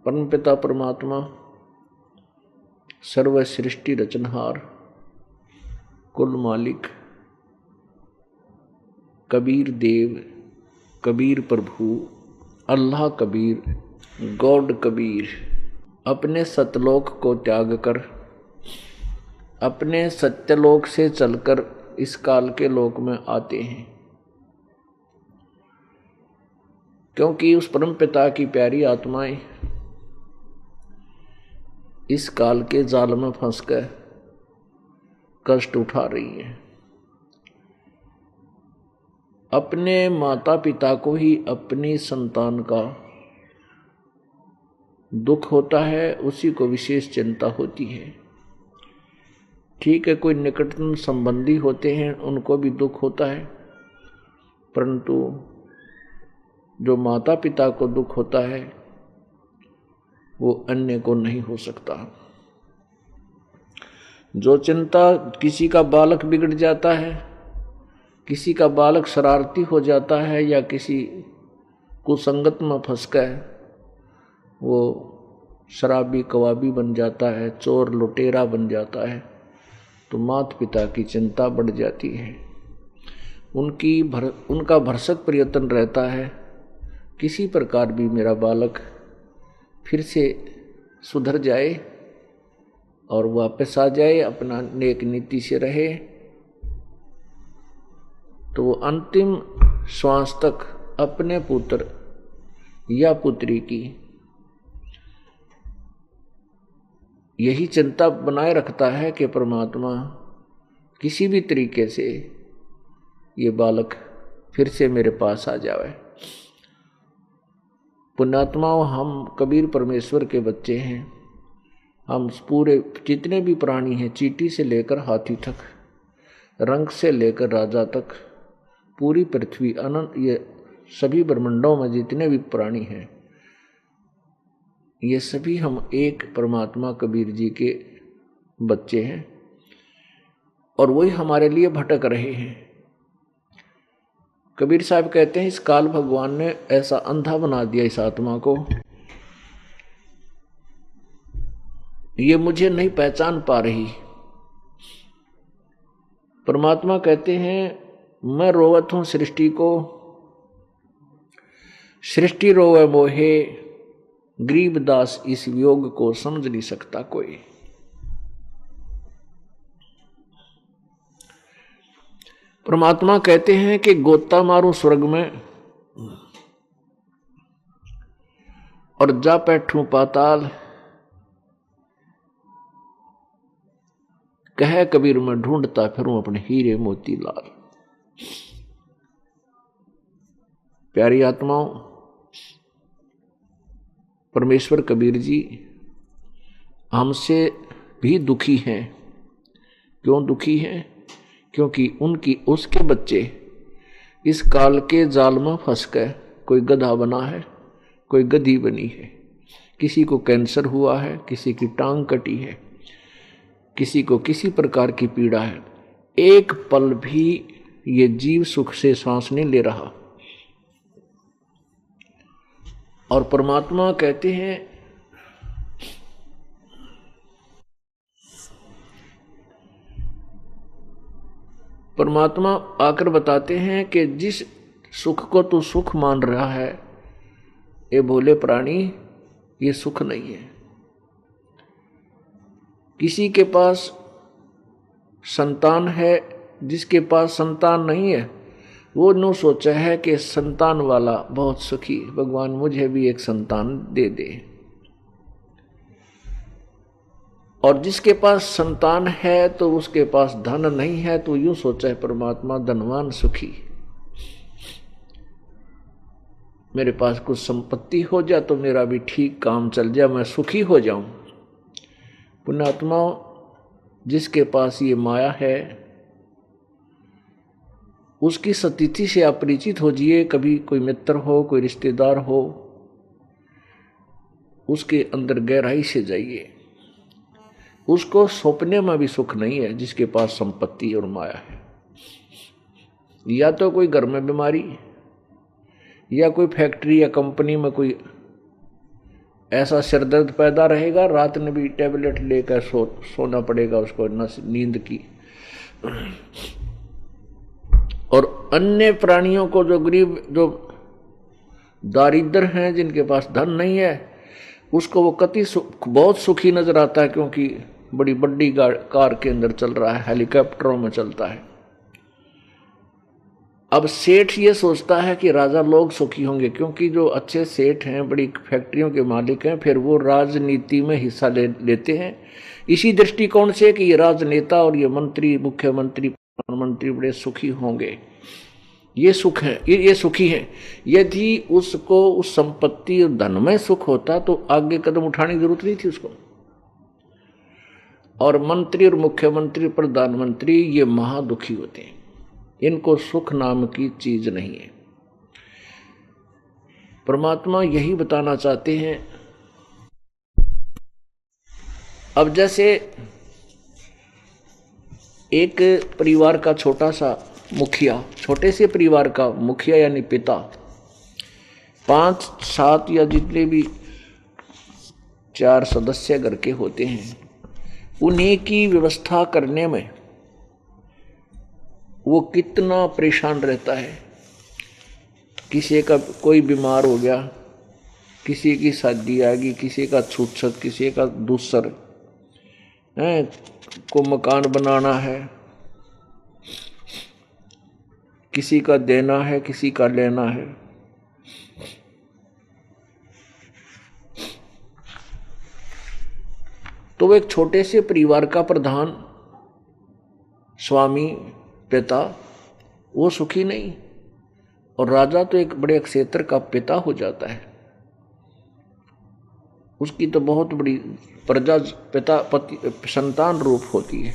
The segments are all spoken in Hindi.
परमपिता परमात्मा सर्व सृष्टि रचनहार कुल मालिक कबीर देव, कबीर प्रभु, अल्लाह कबीर, गॉड कबीर अपने सतलोक को त्याग कर अपने सत्यलोक से चलकर इस काल के लोक में आते हैं, क्योंकि उस परम पिता की प्यारी आत्माएं इस काल के जाल में फंसकर कष्ट उठा रही हैं। अपने माता पिता को ही अपनी संतान का दुख होता है, उसी को विशेष चिंता होती है। ठीक है, कोई निकटतम संबंधी होते हैं उनको भी दुख होता है, परंतु जो माता पिता को दुख होता है वो अन्य को नहीं हो सकता। जो चिंता किसी का बालक बिगड़ जाता है, किसी का बालक शरारती हो जाता है या किसी कुसंगत में फंस गए, वो शराबी कवाबी बन जाता है, चोर लुटेरा बन जाता है, तो माता पिता की चिंता बढ़ जाती है। उनका भरसक प्रयत्न रहता है किसी प्रकार भी मेरा बालक फिर से सुधर जाए और वापस आ जाए, अपना नेक नीति से रहे, तो वो अंतिम श्वास तक अपने पुत्र या पुत्री की यही चिंता बनाए रखता है कि परमात्मा किसी भी तरीके से ये बालक फिर से मेरे पास आ जाए। पुण्यात्माओं, हम कबीर परमेश्वर के बच्चे हैं। हम पूरे जितने भी प्राणी हैं, चींटी से लेकर हाथी तक, रंग से लेकर राजा तक, पूरी पृथ्वी अनंत, ये सभी ब्रह्मांडों में जितने भी प्राणी हैं, ये सभी हम एक परमात्मा कबीर जी के बच्चे हैं और वही हमारे लिए भटक रहे हैं। कबीर साहब कहते हैं, इस काल भगवान ने ऐसा अंधा बना दिया इस आत्मा को, ये मुझे नहीं पहचान पा रही। परमात्मा कहते हैं, मैं रोवत हूं सृष्टि को, सृष्टि रोवे मोहे, गरीबदास इस वियोग को समझ नहीं सकता कोई। परमात्मा कहते हैं कि गोता मारूं स्वर्ग में और जा बैठूं पाताल, कह कबीर मैं ढूंढता फिरूं अपने हीरे मोती लाल। प्यारी आत्माओं, परमेश्वर कबीर जी हमसे भी दुखी हैं। क्यों दुखी हैं? क्योंकि उसके बच्चे इस काल के जाल में फंस गए। कोई गधा बना है, कोई गधी बनी है, किसी को कैंसर हुआ है, किसी की टांग कटी है, किसी को किसी प्रकार की पीड़ा है। एक पल भी ये जीव सुख से सांस नहीं ले रहा। और परमात्मा कहते हैं, परमात्मा आकर बताते हैं कि जिस सुख को तू सुख मान रहा है, ये भोले प्राणी, ये सुख नहीं है। किसी के पास संतान है, जिसके पास संतान नहीं है, वो नो सोचा है कि संतान वाला बहुत सुखी, भगवान मुझे भी एक संतान दे दे। और जिसके पास संतान है तो उसके पास धन नहीं है, तो यूं सोचा है परमात्मा धनवान सुखी, मेरे पास कुछ संपत्ति हो जाए तो मेरा भी ठीक काम चल जाए, मैं सुखी हो जाऊं। पुण्यात्माओं, जिसके पास ये माया है उसकी स्थिति से आप परिचित हो जाइए। कभी कोई मित्र हो, कोई रिश्तेदार हो, उसके अंदर गहराई से जाइए। उसको सौंपने में भी सुख नहीं है जिसके पास संपत्ति और माया है। या तो कोई घर में बीमारी, या कोई फैक्ट्री या कंपनी में कोई ऐसा सिरदर्द पैदा रहेगा, रात में भी टेबलेट लेकर सोना पड़ेगा उसको, नींद की। और अन्य प्राणियों को, जो गरीब, जो दारिद्र हैं, जिनके पास धन नहीं है, उसको वो बहुत सुखी नजर आता है, क्योंकि बड़ी बड़ी कार के अंदर चल रहा है, हेलीकॉप्टरों में चलता है। अब सेठ ये सोचता है कि राजा लोग सुखी होंगे, क्योंकि जो अच्छे सेठ हैं, बड़ी फैक्ट्रियों के मालिक हैं, फिर वो राजनीति में हिस्सा लेते हैं इसी दृष्टिकोण से कि ये राजनेता और ये मंत्री, मुख्यमंत्री, प्रधानमंत्री बड़े सुखी होंगे, ये सुख है, ये सुखी हैं। यदि उसको उस संपत्ति और धन में सुख होता तो आगे कदम उठाने की जरूरत नहीं थी उसको। और मंत्री और मुख्यमंत्री, प्रधानमंत्री, ये महादुखी होते हैं, इनको सुख नाम की चीज नहीं है। परमात्मा यही बताना चाहते हैं। अब जैसे एक परिवार का छोटा सा मुखिया, छोटे से परिवार का मुखिया यानी पिता, 5-7 या जितने भी 4 सदस्य घर के होते हैं, उन्हीं की व्यवस्था करने में वो कितना परेशान रहता है। किसी का कोई बीमार हो गया, किसी की शादी आ गई, किसी का छूछक, किसी का दूसर है, को मकान बनाना है, किसी का देना है, किसी का लेना है। तो वो एक छोटे से परिवार का प्रधान, स्वामी, पिता, वो सुखी नहीं। और राजा तो एक बड़े क्षेत्र का पिता हो जाता है, उसकी तो बहुत बड़ी प्रजा, पिता, पति, संतान रूप होती है।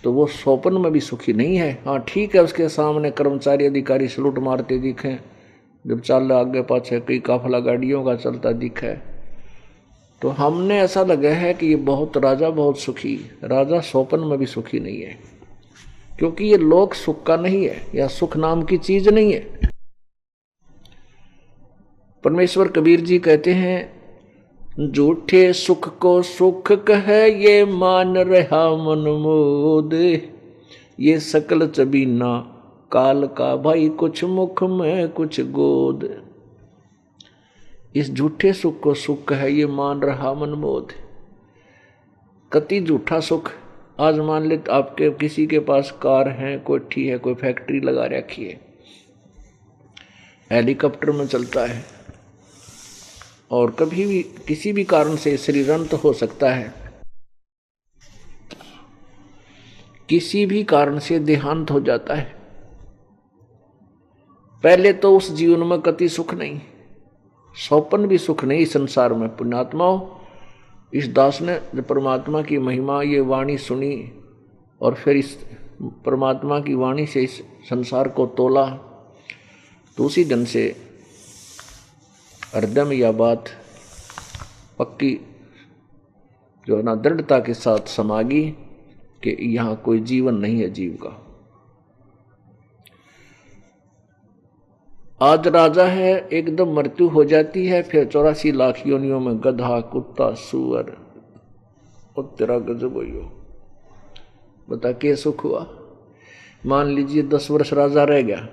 तो वो स्वप्न में भी सुखी नहीं है। हाँ ठीक है, उसके सामने कर्मचारी अधिकारी सलूट मारते दिखे, जब चल आगे पाछे कई काफला गाड़ियों का चलता दिखा है, तो हमने ऐसा लगा है कि ये बहुत राजा बहुत सुखी। राजा स्वप्न में भी सुखी नहीं है, क्योंकि ये लोक सुख का नहीं है, या सुख नाम की चीज नहीं है। परमेश्वर कबीर जी कहते हैं, झूठे सुख को सुख कहे ये मान रहा मन मोद, ये सकल चबीना काल का भाई कुछ मुख में कुछ गोद। इस झूठे सुख को सुख है ये मान रहा मन मोद। कति झूठा सुख। आज मान ले आपके किसी के पास कार है, कोठी है, कोई फैक्ट्री लगा रखी है, हेलीकॉप्टर में चलता है, और कभी भी किसी भी कारण से शरीरांत हो सकता है, किसी भी कारण से देहांत हो जाता है। पहले तो उस जीवन में कति सुख नहीं, स्वप्न भी सुख नहीं संसार में। पुण्यात्माओं, इस दास ने जब परमात्मा की महिमा, ये वाणी सुनी, और फिर इस परमात्मा की वाणी से इस संसार को तोला, तो उसी दिन से हृदय में यह बात पक्की जो है ना, दृढ़ता के साथ समागी कि यहाँ कोई जीवन नहीं है जीव का। आज राजा है, एकदम मृत्यु हो जाती है, फिर 84 लाख योनियों में गधा, कुत्ता, सुअर, और तेरा गजब हो। बता के सुख हुआ। मान लीजिए 10 वर्ष राजा रह गया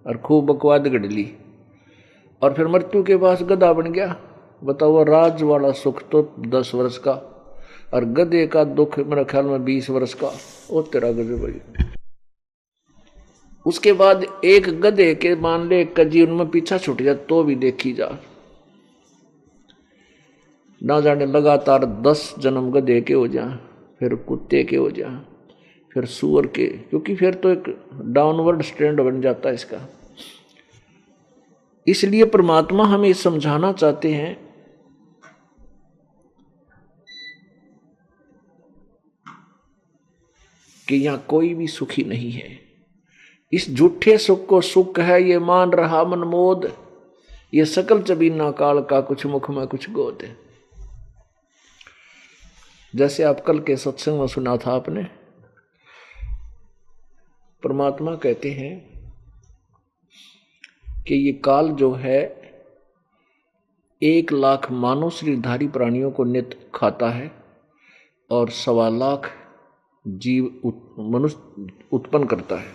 और खूब बकवाद गढ़ ली, और फिर मृत्यु के पास गधा बन गया। बताओ, राज वाला सुख तो 10 वर्ष का, और गधे का दुख मेरे ख्याल में 20 वर्ष का। ओ तेरा गजब भाई। उसके बाद एक गधे के मान ले एक का जीवन में पीछा छूट जाए तो भी देखी जा, ना जाने लगातार 10 जन्म गधे के हो जाए, फिर कुत्ते के हो जाए, फिर सूअर के, क्योंकि फिर तो एक डाउनवर्ड स्ट्रेंड बन जाता है इसका। इसलिए परमात्मा हमें समझाना चाहते हैं कि यहां कोई भी सुखी नहीं है। इस झूठे सुख को सुख है ये मान रहा मन मोद, ये सकल चबीना काल का कुछ मुख में कुछ गोद है। जैसे आप कल के सत्संग में सुना था आपने, परमात्मा कहते हैं कि ये काल जो है 1,00,000 मानव शरीरधारी प्राणियों को नित्य खाता है और 1,25,00,000 जीव मनुष्य उत्पन्न करता है।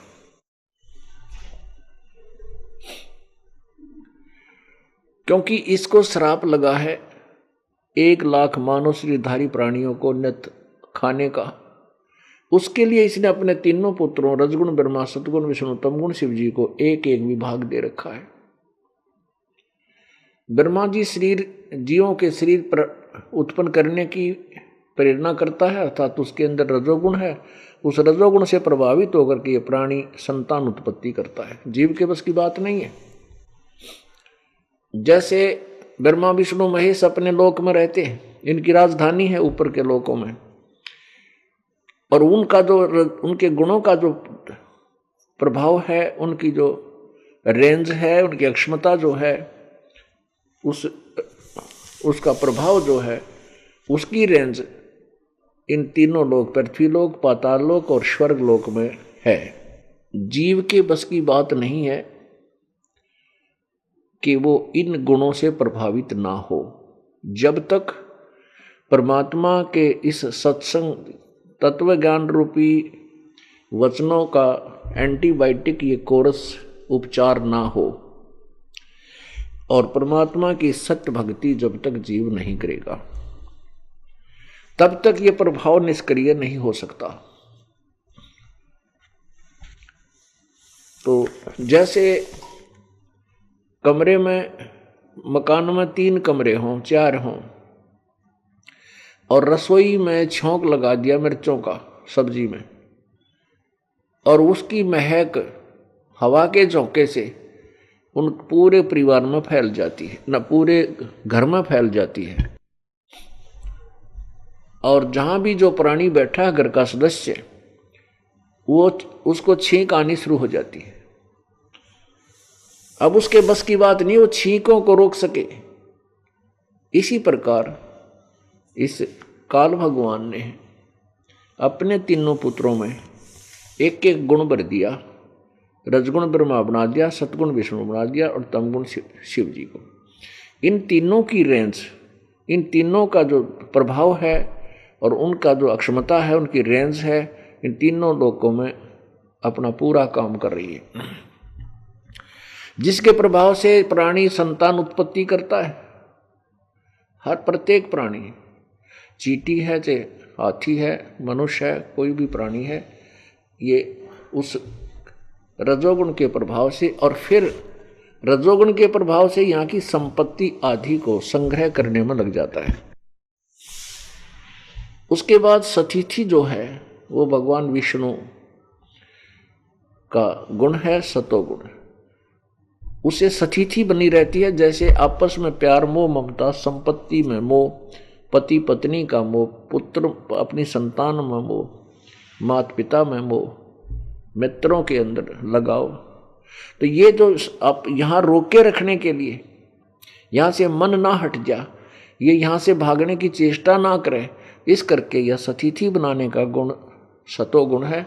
क्योंकि इसको श्राप लगा है 1,00,000 मानव शरीरधारी प्राणियों को नित्य खाने का, उसके लिए इसने अपने तीनों पुत्रों रजगुण ब्रह्मा, सतगुण विष्णु, तमगुण शिव जी को एक एक विभाग दे रखा है। ब्रह्मा जी शरीर जीवों के शरीर पर उत्पन्न करने की प्रेरणा करता है, अर्थात उसके अंदर रजोगुण है। उस रजोगुण से प्रभावित होकर के ये प्राणी संतान उत्पत्ति करता है। जीव के बस की बात नहीं है। जैसे ब्रह्मा विष्णु महेश अपने लोक में रहते हैं, इनकी राजधानी है ऊपर के लोकों में, और उनके गुणों का जो प्रभाव है, उनकी जो रेंज है, उनकी अक्षमता जो है, उसका प्रभाव जो है, उसकी रेंज इन तीनों लोक, पृथ्वी लोक, पाताल लोक और स्वर्ग लोक में है। जीव के बस की बात नहीं है कि वो इन गुणों से प्रभावित ना हो। जब तक परमात्मा के इस सत्संग तत्व ज्ञान रूपी वचनों का एंटीबायोटिक ये कोर्स उपचार ना हो और परमात्मा की सत्य भक्ति जब तक जीव नहीं करेगा, तब तक ये प्रभाव निष्क्रिय नहीं हो सकता। तो जैसे कमरे में, मकान में 3 कमरे हों, 4 हों, और रसोई में छौंक लगा दिया मिर्चों का सब्जी में, और उसकी महक हवा के झोंके से उन पूरे परिवार में फैल जाती है, न पूरे घर में फैल जाती है। और जहां भी जो प्राणी बैठा है, घर का सदस्य, वो उसको छींक आनी शुरू हो जाती है। अब उसके बस की बात नहीं वो छींकों को रोक सके। इसी प्रकार इस काल भगवान ने अपने तीनों पुत्रों में एक एक गुण भर दिया। रजगुण ब्रह्मा बना दिया, सतगुण विष्णु बना दिया और तमगुण शिव जी को। इन तीनों की रेंज, इन तीनों का जो प्रभाव है और उनका जो अक्षमता है, उनकी रेंज है, इन तीनों लोकों में अपना पूरा काम कर रही है, जिसके प्रभाव से प्राणी संतान उत्पत्ति करता है। हर प्रत्येक प्राणी, चींटी है, चाहे हाथी है, मनुष्य है, कोई भी प्राणी है, ये उस रजोगुण के प्रभाव से और फिर रजोगुण के प्रभाव से यहाँ की संपत्ति आदि को संग्रह करने में लग जाता है। उसके बाद सतिथि जो है वो भगवान विष्णु का गुण है, सतोगुण। उसे सतिथि बनी रहती है, जैसे आपस में प्यार, मोह, ममता, संपत्ति में मोह, पति पत्नी का मोह, पुत्र अपनी संतान में मोह, माता पिता में मोह, मित्रों के अंदर लगाओ। तो ये जो आप यहाँ रोके रखने के लिए, यहाँ से मन ना हट जा, ये यहाँ से भागने की चेष्टा ना करे, इस करके यह सतिथि बनाने का गुण सतोगुण है,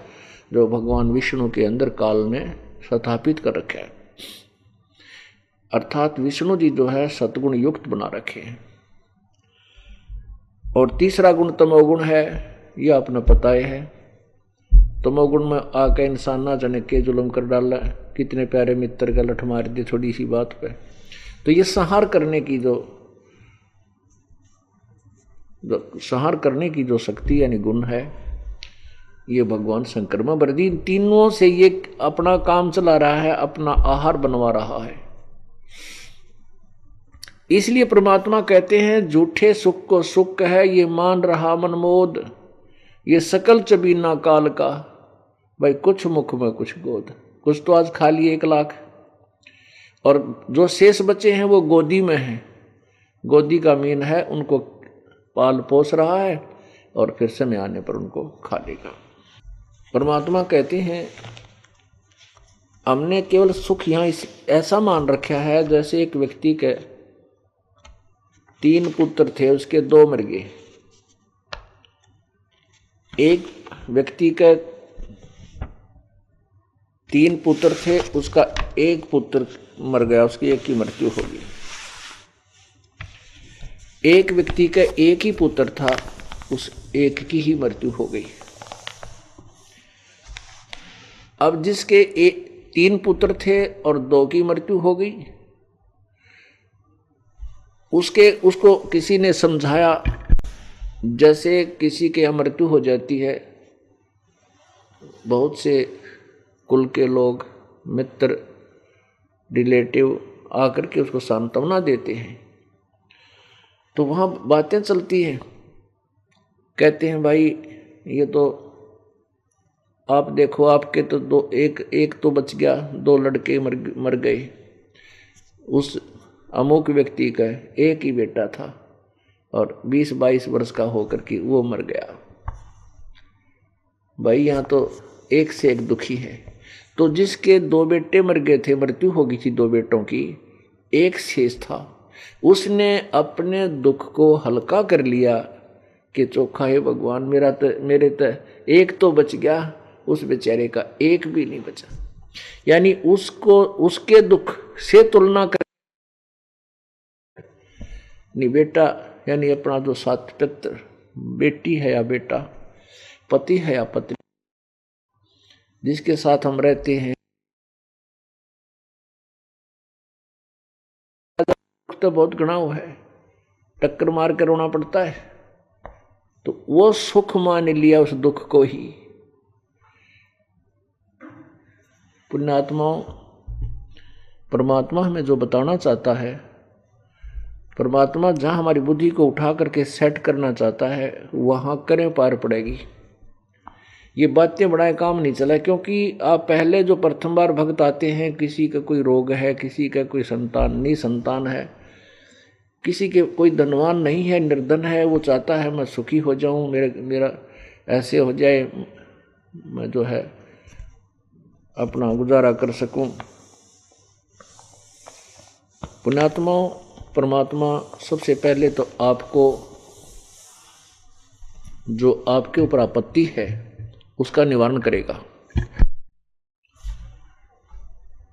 जो भगवान विष्णु के अंदर काल ने स्थापित कर रखा है। अर्थात विष्णु जी जो है सतगुण युक्त बना रखे हैं। और तीसरा गुण तमोगुण है, यह आपने पता है। तमोगुण में आके इंसान ना जाने के जुल्म कर डाला, कितने प्यारे मित्र का लठ मार दी थोड़ी सी बात पे। तो ये संहार करने की जो शक्ति यानी गुण है, ये भगवान शंकर में भर दी। तीनों से ये अपना काम चला रहा है, अपना आहार बनवा रहा है। इसलिए परमात्मा कहते हैं, झूठे सुख को सुख है ये मान रहा मनमोद, ये सकल चबीना काल का, भाई कुछ मुख में कुछ गोद। कुछ तो आज खा लिए 1,00,000, और जो शेष बचे हैं वो गोदी में हैं। गोदी का मीन है, उनको पाल पोस रहा है और फिर समय आने पर उनको खा लेगा। परमात्मा कहते हैं, हमने केवल सुख यहाँ ऐसा मान रखा है, जैसे एक व्यक्ति के 3 पुत्र थे, उसके 2 मर गए। एक व्यक्ति के 3 पुत्र थे, उसका 1 पुत्र मर गया, उसकी एक की मृत्यु हो गई। एक व्यक्ति का एक ही पुत्र था, उस एक की ही मृत्यु हो गई। अब जिसके 3 पुत्र थे और 2 की मृत्यु हो गई, उसको किसी ने समझाया, जैसे किसी के यहाँ मृत्यु हो जाती है, बहुत से कुल के लोग, मित्र, रिलेटिव आकर के उसको सांत्वना देते हैं। तो वहाँ बातें चलती हैं, कहते हैं भाई ये तो आप देखो, आपके तो एक तो बच गया, 2 लड़के मर गए। उस अमुक व्यक्ति का एक ही बेटा था और 20-22 वर्ष का होकर के वो मर गया। भाई यहाँ तो एक से एक दुखी है। तो जिसके 2 बेटे मर गए थे, मृत्यु हो गई थी 2 बेटों की, एक शेष था, उसने अपने दुख को हल्का कर लिया कि चोखा है भगवान, मेरे तो एक तो बच गया, उस बेचारे का एक भी नहीं बचा। यानी उसको उसके दुख से तुलना कर नहीं, बेटा यानी अपना जो साथ पुत्र, बेटी है या बेटा, पति है या पत्नी, जिसके साथ हम रहते हैं, तो बहुत गणाव है, टक्कर मार कर रोना पड़ता है। तो वो सुख मान लिया उस दुख को ही। पुण्यात्माओं, परमात्मा हमें जो बताना चाहता है, परमात्मा जहां हमारी बुद्धि को उठा करके सेट करना चाहता है, वहां करें पार पड़ेगी। ये बातें बढ़ाए काम नहीं चला, क्योंकि आप पहले जो प्रथम बार भक्त आते हैं, किसी का कोई रोग है, किसी का कोई संतान है, किसी के कोई धनवान नहीं है, निर्धन है, वो चाहता है मैं सुखी हो जाऊं, मेरा ऐसे हो जाए, मैं जो है अपना गुजारा कर सकूं। पुण्यात्माओं, परमात्मा सबसे पहले तो आपको जो आपके ऊपर आपत्ति है उसका निवारण करेगा।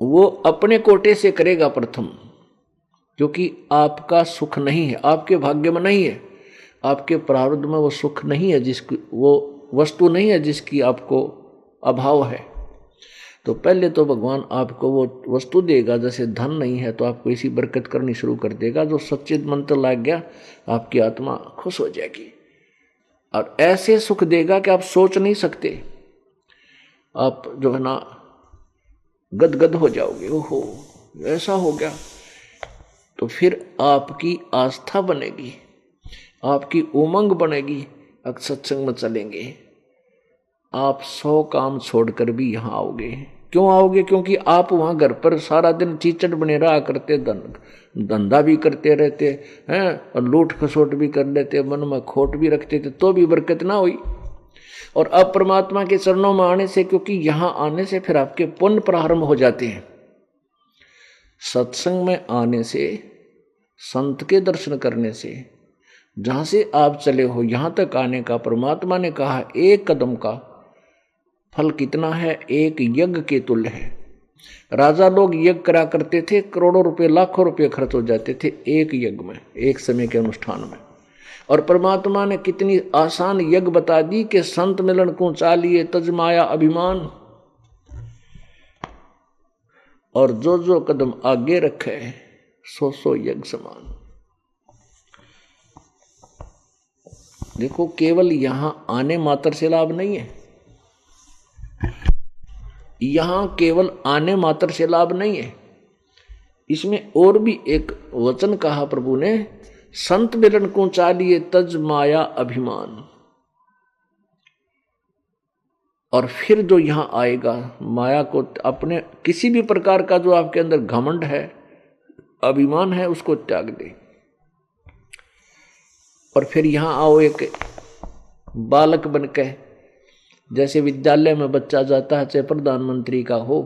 वो अपने कोटे से करेगा प्रथम, क्योंकि आपका सुख नहीं है, आपके भाग्य में नहीं है, आपके प्रारब्ध में वो सुख नहीं है, जिसकी वो वस्तु नहीं है जिसकी आपको अभाव है। तो पहले तो भगवान आपको वो वस्तु देगा, जैसे धन नहीं है तो आपको इसी बरकत करनी शुरू कर देगा, जो सच्चित मंत्र लग गया आपकी आत्मा खुश हो जाएगी और ऐसे सुख देगा कि आप सोच नहीं सकते। आप जो है ना गदगद हो जाओगे, ओहो ऐसा हो गया। तो फिर आपकी आस्था बनेगी, आपकी उमंग बनेगी, अब सत्संग में चलेंगे, आप 100 काम छोड़कर भी यहाँ आओगे। क्यों आओगे? क्योंकि आप वहाँ घर पर सारा दिन चीचड़ बने रहा करते, धंधा भी करते रहते हैं और लूट खसोट भी कर लेते, मन में खोट भी रखते थे, तो भी बरकत ना हुई। और अब परमात्मा के चरणों में आने से, क्योंकि यहाँ आने से फिर आपके पुण्य प्रारंभ हो जाते हैं। सत्संग में आने से, संत के दर्शन करने से, जहाँ से आप चले हो यहाँ तक आने का परमात्मा ने कहा एक कदम का फल कितना है, एक यज्ञ के तुल्य है। राजा लोग यज्ञ करा करते थे, करोड़ों रुपए, लाखों रुपए खर्च हो जाते थे एक यज्ञ में, एक समय के अनुष्ठान में। और परमात्मा ने कितनी आसान यज्ञ बता दी कि संत मिलन को चालिए तज माया अभिमान, और जो जो कदम आगे रखे सो यज्ञ समान। देखो, केवल यहां आने मात्र से लाभ नहीं है, यहां केवल आने मात्र से लाभ नहीं है, इसमें और भी एक वचन कहा प्रभु ने, संत मिलन को चालिए तज माया अभिमान। और फिर जो यहां आएगा, माया को, अपने किसी भी प्रकार का जो आपके अंदर घमंड है, अभिमान है, उसको त्याग दे और फिर यहां आओ एक बालक बनकर। जैसे विद्यालय में बच्चा जाता है, चाहे प्रधानमंत्री का हो,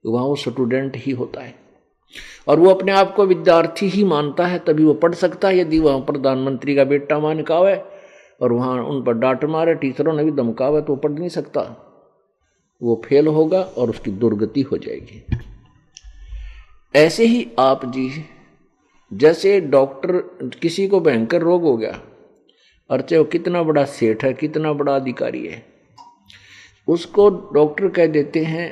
वहां वो स्टूडेंट ही होता है और वो अपने आप को विद्यार्थी ही मानता है, तभी वो पढ़ सकता है। यदि वहां प्रधानमंत्री का बेटा मान का है और वहां उन पर डांट मारे, टीचरों ने भी धमकावे, तो वो पढ़ नहीं सकता, वो फेल होगा और उसकी दुर्गति हो जाएगी। ऐसे ही आप जी जैसे डॉक्टर, किसी को भयंकर रोग हो गया और चाहे वो कितना बड़ा सेठ है, कितना बड़ा अधिकारी है, उसको डॉक्टर कह देते हैं,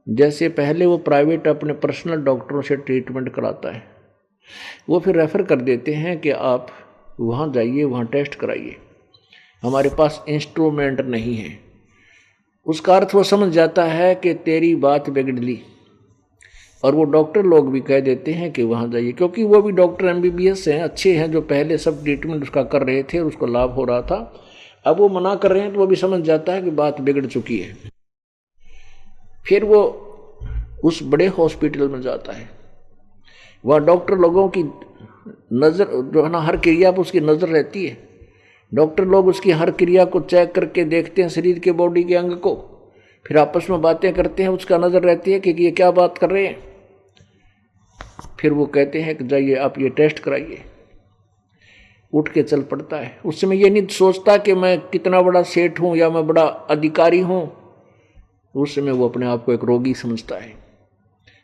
जैसे पहले वो प्राइवेट अपने पर्सनल डॉक्टरों से ट्रीटमेंट कराता है, वो फिर रेफर कर देते हैं कि आप वहाँ जाइए, वहाँ टेस्ट कराइए, हमारे पास इंस्ट्रूमेंट नहीं है। उसका अर्थ वो समझ जाता है कि तेरी बात बिगड़ ली, और वो डॉक्टर लोग भी कह देते हैं कि वहाँ जाइए, क्योंकि वो भी डॉक्टर MBBS हैं, अच्छे हैं, जो पहले सब ट्रीटमेंट उसका कर रहे थे और उसको लाभ हो रहा था। अब वो मना कर रहे हैं तो वो भी समझ जाता है कि बात बिगड़ चुकी है। फिर वो उस बड़े हॉस्पिटल में जाता है, वहाँ डॉक्टर लोगों की नज़र जो है ना, हर क्रिया पर उसकी नज़र रहती है। डॉक्टर लोग उसकी हर क्रिया को चेक करके देखते हैं, शरीर के बॉडी के अंग को, फिर आपस में बातें करते हैं, उसका नज़र रहती है कि ये क्या बात कर रहे हैं। फिर वो कहते हैं कि जाइए आप ये टेस्ट कराइए। उठ के चल पड़ता है। उस समय ये नहीं सोचता कि मैं कितना बड़ा सेठ हूँ या मैं बड़ा अधिकारी हूँ। उस समय वो अपने आप को एक रोगी समझता है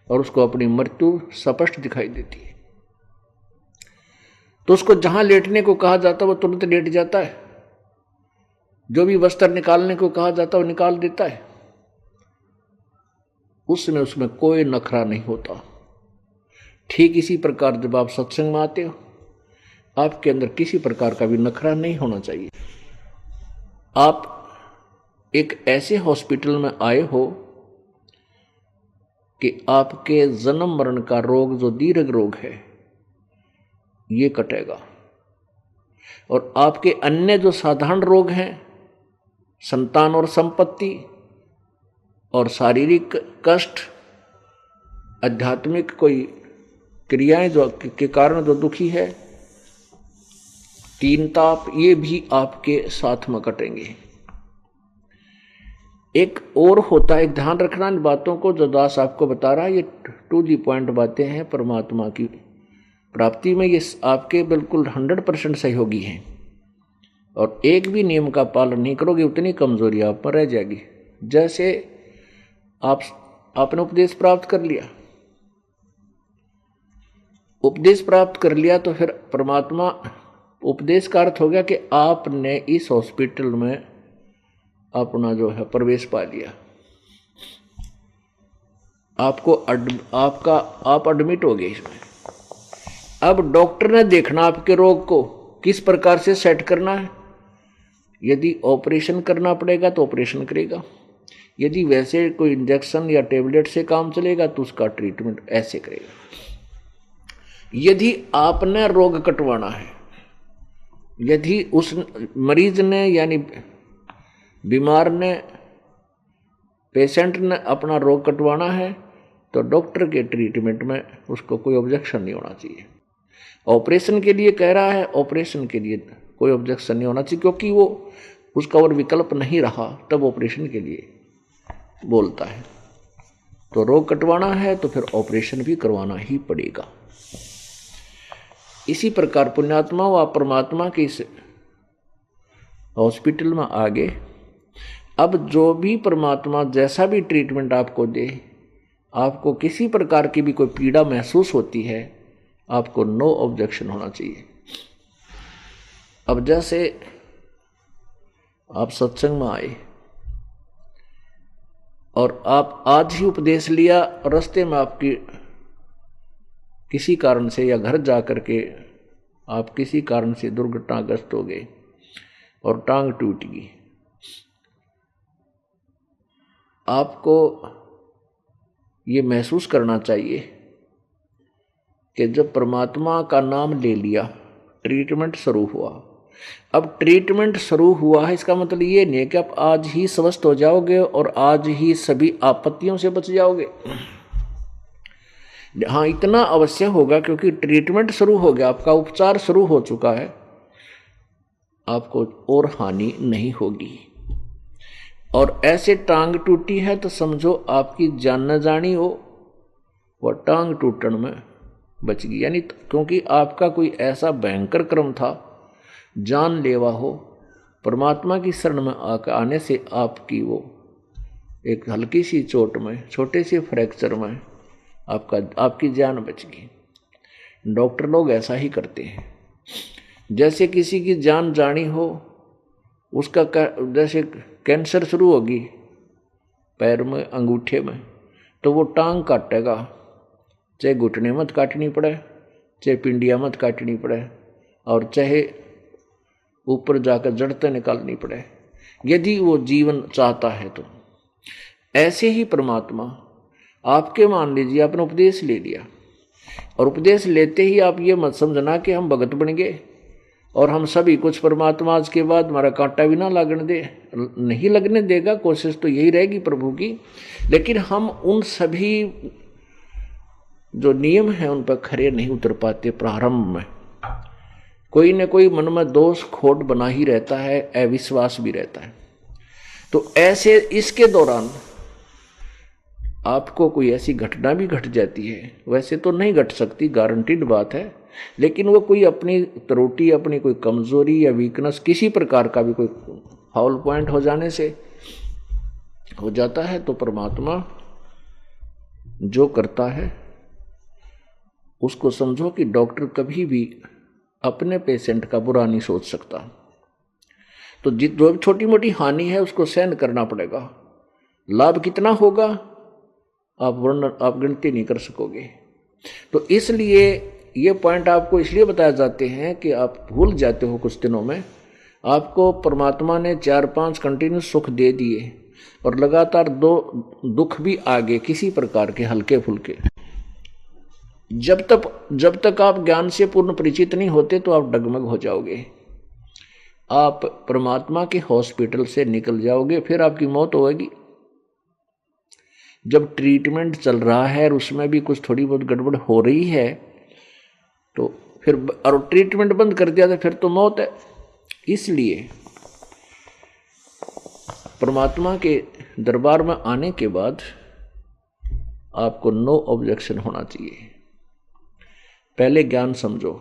और उसको अपनी मृत्यु स्पष्ट दिखाई देती है। तो उसको जहां लेटने को कहा जाता है वो तुरंत लेट जाता है, जो भी वस्त्र निकालने को कहा जाता है वो निकाल देता है। उस समय उसमें कोई नखरा नहीं होता। ठीक इसी प्रकार जब आप सत्संग में आते हो, आपके अंदर किसी प्रकार का भी नखरा नहीं होना चाहिए। आप एक ऐसे हॉस्पिटल में आए हो कि आपके जन्म मरण का रोग, जो दीर्घ रोग है, ये कटेगा, और आपके अन्य जो साधारण रोग हैं, संतान और संपत्ति और शारीरिक कष्ट, आध्यात्मिक कोई क्रियाएं जो के कारण जो दुखी है, तीन ताप, ये भी आपके साथ में कटेंगे। एक और होता है, ध्यान रखना इन बातों को जो दास आपको बता रहा है, ये टू दी पॉइंट बातें हैं। परमात्मा की प्राप्ति में ये आपके बिल्कुल 100% सहयोगी हैं, और एक भी नियम का पालन नहीं करोगे उतनी कमजोरी आप पर रह जाएगी। जैसे आपने उपदेश प्राप्त कर लिया, उपदेश प्राप्त कर लिया तो फिर परमात्मा, उपदेश का अर्थ हो गया कि आपने इस हॉस्पिटल में अपना जो है प्रवेश पा लिया, आप एडमिट हो गए इसमें। अब डॉक्टर ने देखना आपके रोग को किस प्रकार से सेट करना है। यदि ऑपरेशन करना पड़ेगा तो ऑपरेशन करेगा, यदि वैसे कोई इंजेक्शन या टेबलेट से काम चलेगा तो उसका ट्रीटमेंट ऐसे करेगा। यदि आपने रोग कटवाना है, यदि उस मरीज ने यानी बीमार ने, पेशेंट ने अपना रोग कटवाना है, तो डॉक्टर के ट्रीटमेंट में उसको कोई ऑब्जेक्शन नहीं होना चाहिए। ऑपरेशन के लिए कह रहा है, ऑपरेशन के लिए कोई ऑब्जेक्शन नहीं होना चाहिए, क्योंकि वो उसका और विकल्प नहीं रहा, तब ऑपरेशन के लिए बोलता है। तो रोग कटवाना है तो फिर ऑपरेशन भी करवाना ही पड़ेगा। इसी प्रकार पुण्यात्मा व परमात्मा के इस हॉस्पिटल में आगे, अब जो भी परमात्मा जैसा भी ट्रीटमेंट आपको दे, आपको किसी प्रकार की भी कोई पीड़ा महसूस होती है, आपको नो ऑब्जेक्शन होना चाहिए। अब जैसे आप सत्संग में आए और आप आज ही उपदेश लिया, रास्ते में आपकी किसी कारण से या घर जा कर के आप किसी कारण से दुर्घटनाग्रस्त हो गए और टांग टूट गई, आपको ये महसूस करना चाहिए कि जब परमात्मा का नाम ले लिया, ट्रीटमेंट शुरू हुआ। अब ट्रीटमेंट शुरू हुआ है, इसका मतलब ये नहीं है कि आप आज ही स्वस्थ हो जाओगे और आज ही सभी आपत्तियों से बच जाओगे। हाँ, इतना अवश्य होगा क्योंकि ट्रीटमेंट शुरू हो गया, आपका उपचार शुरू हो चुका है, आपको और हानि नहीं होगी। और ऐसे टांग टूटी है तो समझो आपकी जान न जानी हो, वह टांग टूटन में बच गई। यानी क्योंकि आपका कोई ऐसा भयंकर कर्म था, जानलेवा हो, परमात्मा की शरण में आने से आपकी वो एक हल्की सी चोट में, छोटे से फ्रैक्चर में आपकी जान बच गई। डॉक्टर लोग ऐसा ही करते हैं। जैसे किसी की जान जानी हो, उसका जैसे कैंसर शुरू होगी पैर में, अंगूठे में, तो वो टांग काटेगा, चाहे घुटने मत काटनी पड़े, चाहे पिंडिया मत काटनी पड़े, और चाहे ऊपर जाकर जड़तें निकालनी पड़े, यदि वो जीवन चाहता है तो। ऐसे ही परमात्मा आपके, मान लीजिए आपने उपदेश ले लिया, और उपदेश लेते ही आप ये मत समझना कि हम भगत बन गए और हम सभी कुछ परमात्मा आज के बाद हमारा कांटा भी ना लगने दे, नहीं लगने देगा, कोशिश तो यही रहेगी प्रभु की। लेकिन हम उन सभी जो नियम हैं उन पर खरे नहीं उतर पाते। प्रारंभ में कोई न कोई मन में दोष खोट बना ही रहता है, अविश्वास भी रहता है। तो ऐसे इसके दौरान आपको कोई ऐसी घटना भी घट जाती है, वैसे तो नहीं घट सकती, गारंटीड बात है, लेकिन वो कोई अपनी त्रुटि, अपनी कोई कमजोरी या वीकनेस, किसी प्रकार का भी कोई फाउल पॉइंट हो जाने से हो जाता है, तो परमात्मा जो करता है उसको समझो कि डॉक्टर कभी भी अपने पेशेंट का बुरा नहीं सोच सकता। तो जो छोटी मोटी हानि है उसको सहन करना पड़ेगा। लाभ कितना होगा आप गिनती नहीं कर सकोगे। तो इसलिए ये पॉइंट आपको इसलिए बताए जाते हैं कि आप भूल जाते हो कुछ दिनों में। आपको परमात्मा ने 4-5 कंटिन्यू सुख दे दिए और लगातार 2 दुख भी आगे किसी प्रकार के हल्के फुल्के। जब तक आप ज्ञान से पूर्ण परिचित नहीं होते तो आप डगमग हो जाओगे, आप परमात्मा के हॉस्पिटल से निकल जाओगे, फिर आपकी मौत होगी। जब ट्रीटमेंट चल रहा है और उसमें भी कुछ थोड़ी बहुत गड़बड़ हो रही है तो फिर, और ट्रीटमेंट बंद कर दिया तो फिर तो मौत है। इसलिए परमात्मा के दरबार में आने के बाद आपको नो ऑब्जेक्शन होना चाहिए। पहले ज्ञान समझो,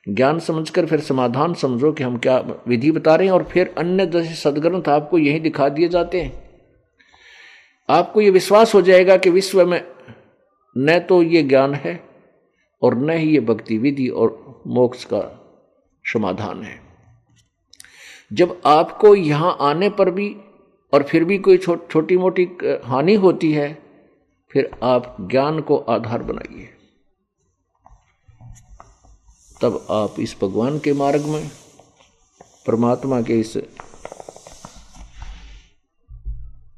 ज्ञान समझकर फिर समाधान समझो कि हम क्या विधि बता रहे हैं, और फिर अन्य जैसे सदग्रंथ आपको यही दिखा दिए जाते हैं। आपको ये विश्वास हो जाएगा कि विश्व में न तो ये ज्ञान है और न ही ये भक्ति विधि और मोक्ष का समाधान है। जब आपको यहां आने पर भी और फिर भी कोई छोटी मोटी हानि होती है, फिर आप ज्ञान को आधार बनाइए, तब आप इस भगवान के मार्ग में, परमात्मा के इस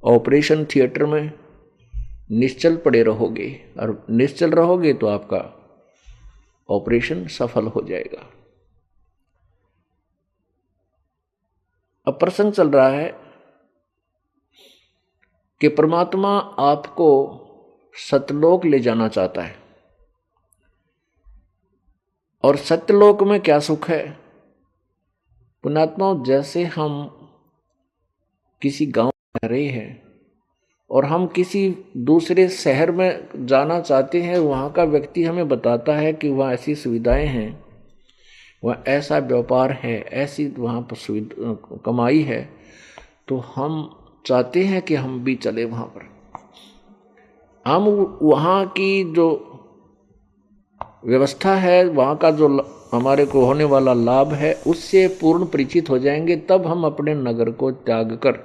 ऑपरेशन थिएटर में निश्चल पड़े रहोगे। और निश्चल रहोगे तो आपका ऑपरेशन सफल हो जाएगा। अब प्रसंग चल रहा है कि परमात्मा आपको सतलोक ले जाना चाहता है। और सत्यलोक में क्या सुख है पुण्यात्माओं? जैसे हम किसी गांव में रहे हैं और हम किसी दूसरे शहर में जाना चाहते हैं, वहाँ का व्यक्ति हमें बताता है कि वहाँ ऐसी सुविधाएं हैं, वहाँ ऐसा व्यापार है, ऐसी वहाँ पर कमाई है, तो हम चाहते हैं कि हम भी चले वहाँ पर। हम वहाँ की जो व्यवस्था है, वहाँ का जो हमारे को होने वाला लाभ है, उससे पूर्ण परिचित हो जाएंगे, तब हम अपने नगर को त्याग कर,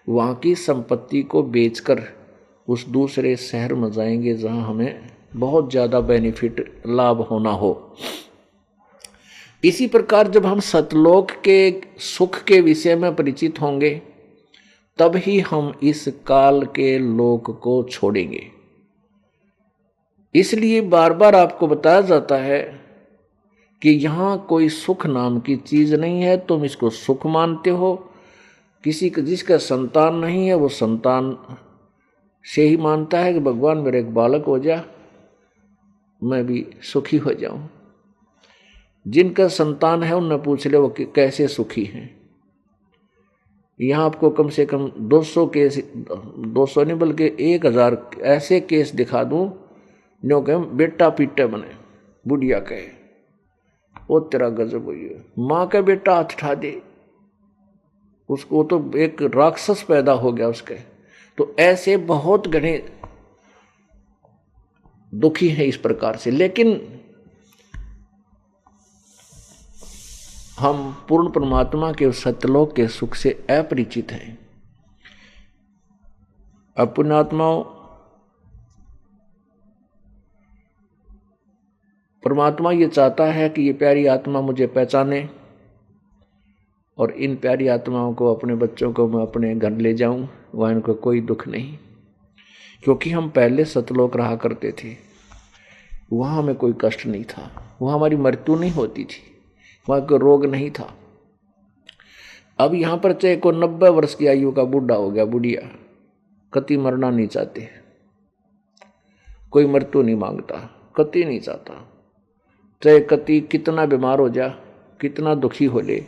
वहाँ की संपत्ति को बेचकर उस दूसरे शहर में जाएंगे जहाँ हमें बहुत ज़्यादा बेनिफिट लाभ होना हो। इसी प्रकार जब हम सतलोक के सुख के विषय में परिचित होंगे, तब ही हम इस काल के लोक को छोड़ेंगे। इसलिए बार बार आपको बताया जाता है कि यहाँ कोई सुख नाम की चीज नहीं है। तुम इसको सुख मानते हो। किसी का जिसका संतान नहीं है वो संतान से ही मानता है कि भगवान मेरे एक बालक हो जा, मैं भी सुखी हो जाऊं। जिनका संतान है उनने पूछ ले वो कैसे सुखी हैं। यहाँ आपको कम से कम 200 केस, 200 नहीं बल्कि 1000 ऐसे केस दिखा दूं जो कह बेटा पीटे बने, बुढ़िया कहे वो तेरा गजब हुई है, माँ का बेटा हाथ उठा दे उसको, तो एक राक्षस पैदा हो गया उसके। तो ऐसे बहुत घने दुखी हैं इस प्रकार से। लेकिन हम पूर्ण परमात्मा के सत्यलोक के सुख से अपरिचित हैं। अब पुण्यात्माओं, परमात्मा ये चाहता है कि ये प्यारी आत्मा मुझे पहचाने और इन प्यारी आत्माओं को, अपने बच्चों को मैं अपने घर ले जाऊं, वहाँ इनको कोई दुख नहीं। क्योंकि हम पहले सतलोक रहा करते थे, वहाँ हमें कोई कष्ट नहीं था, वहाँ हमारी मृत्यु नहीं होती थी, वहाँ कोई रोग नहीं था। अब यहाँ पर चाहे कोई 90 वर्ष की आयु का बूढ़ा हो गया, बुढ़िया, कति मरना नहीं चाहते, कोई मृत्यु नहीं मांगता, कति नहीं चाहता। चाहे कति कितना बीमार हो जा, कितना दुखी हो ले,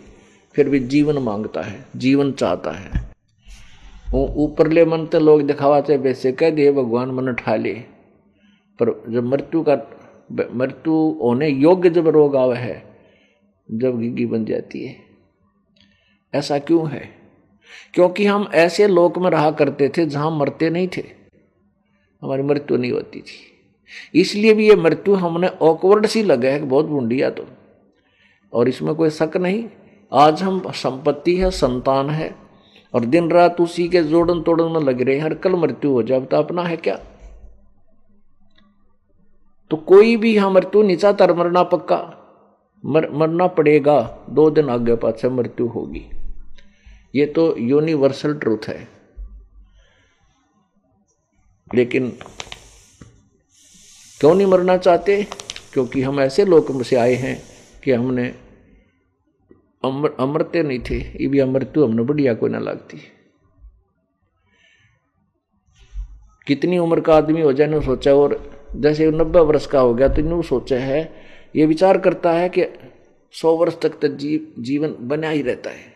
फिर भी जीवन मांगता है, जीवन चाहता है। वो ऊपरले मन तो लोग दिखावाते वैसे कह दे भगवान मन ठा ले, पर जब मृत्यु होने योग्य जब रोग आवे है, जब गिग्गी बन जाती है। ऐसा क्यों है? क्योंकि हम ऐसे लोक में रहा करते थे जहां मरते नहीं थे, हमारी मृत्यु नहीं होती थी। इसलिए भी ये मृत्यु हमने ऑकवर्ड सी लगे है, बहुत बूंदिया तो, और इसमें कोई शक नहीं। आज हम संपत्ति है, संतान है, और दिन रात उसी के जोड़न तोड़न में लग रहे हैं, हर कल मृत्यु हो जाए तो अपना है क्या? तो कोई भी यहाँ मृत्यु नहीं चाहता, मरना पक्का, मरना पड़ेगा, 2 दिन आगे पाछे मृत्यु होगी। ये तो यूनिवर्सल ट्रूथ है। लेकिन क्यों नहीं मरना चाहते? क्योंकि हम ऐसे लोक में से आए हैं कि हमने अमरते नहीं थे, ये भी मृत्यु हमने बढ़िया कोई ना लगती। कितनी उम्र का आदमी हो जाए, सोचा, और जैसे 90 वर्ष का हो गया तो इन्हों सोचा है, ये विचार करता है कि 100 वर्ष तक तो जीवन बना ही रहता है।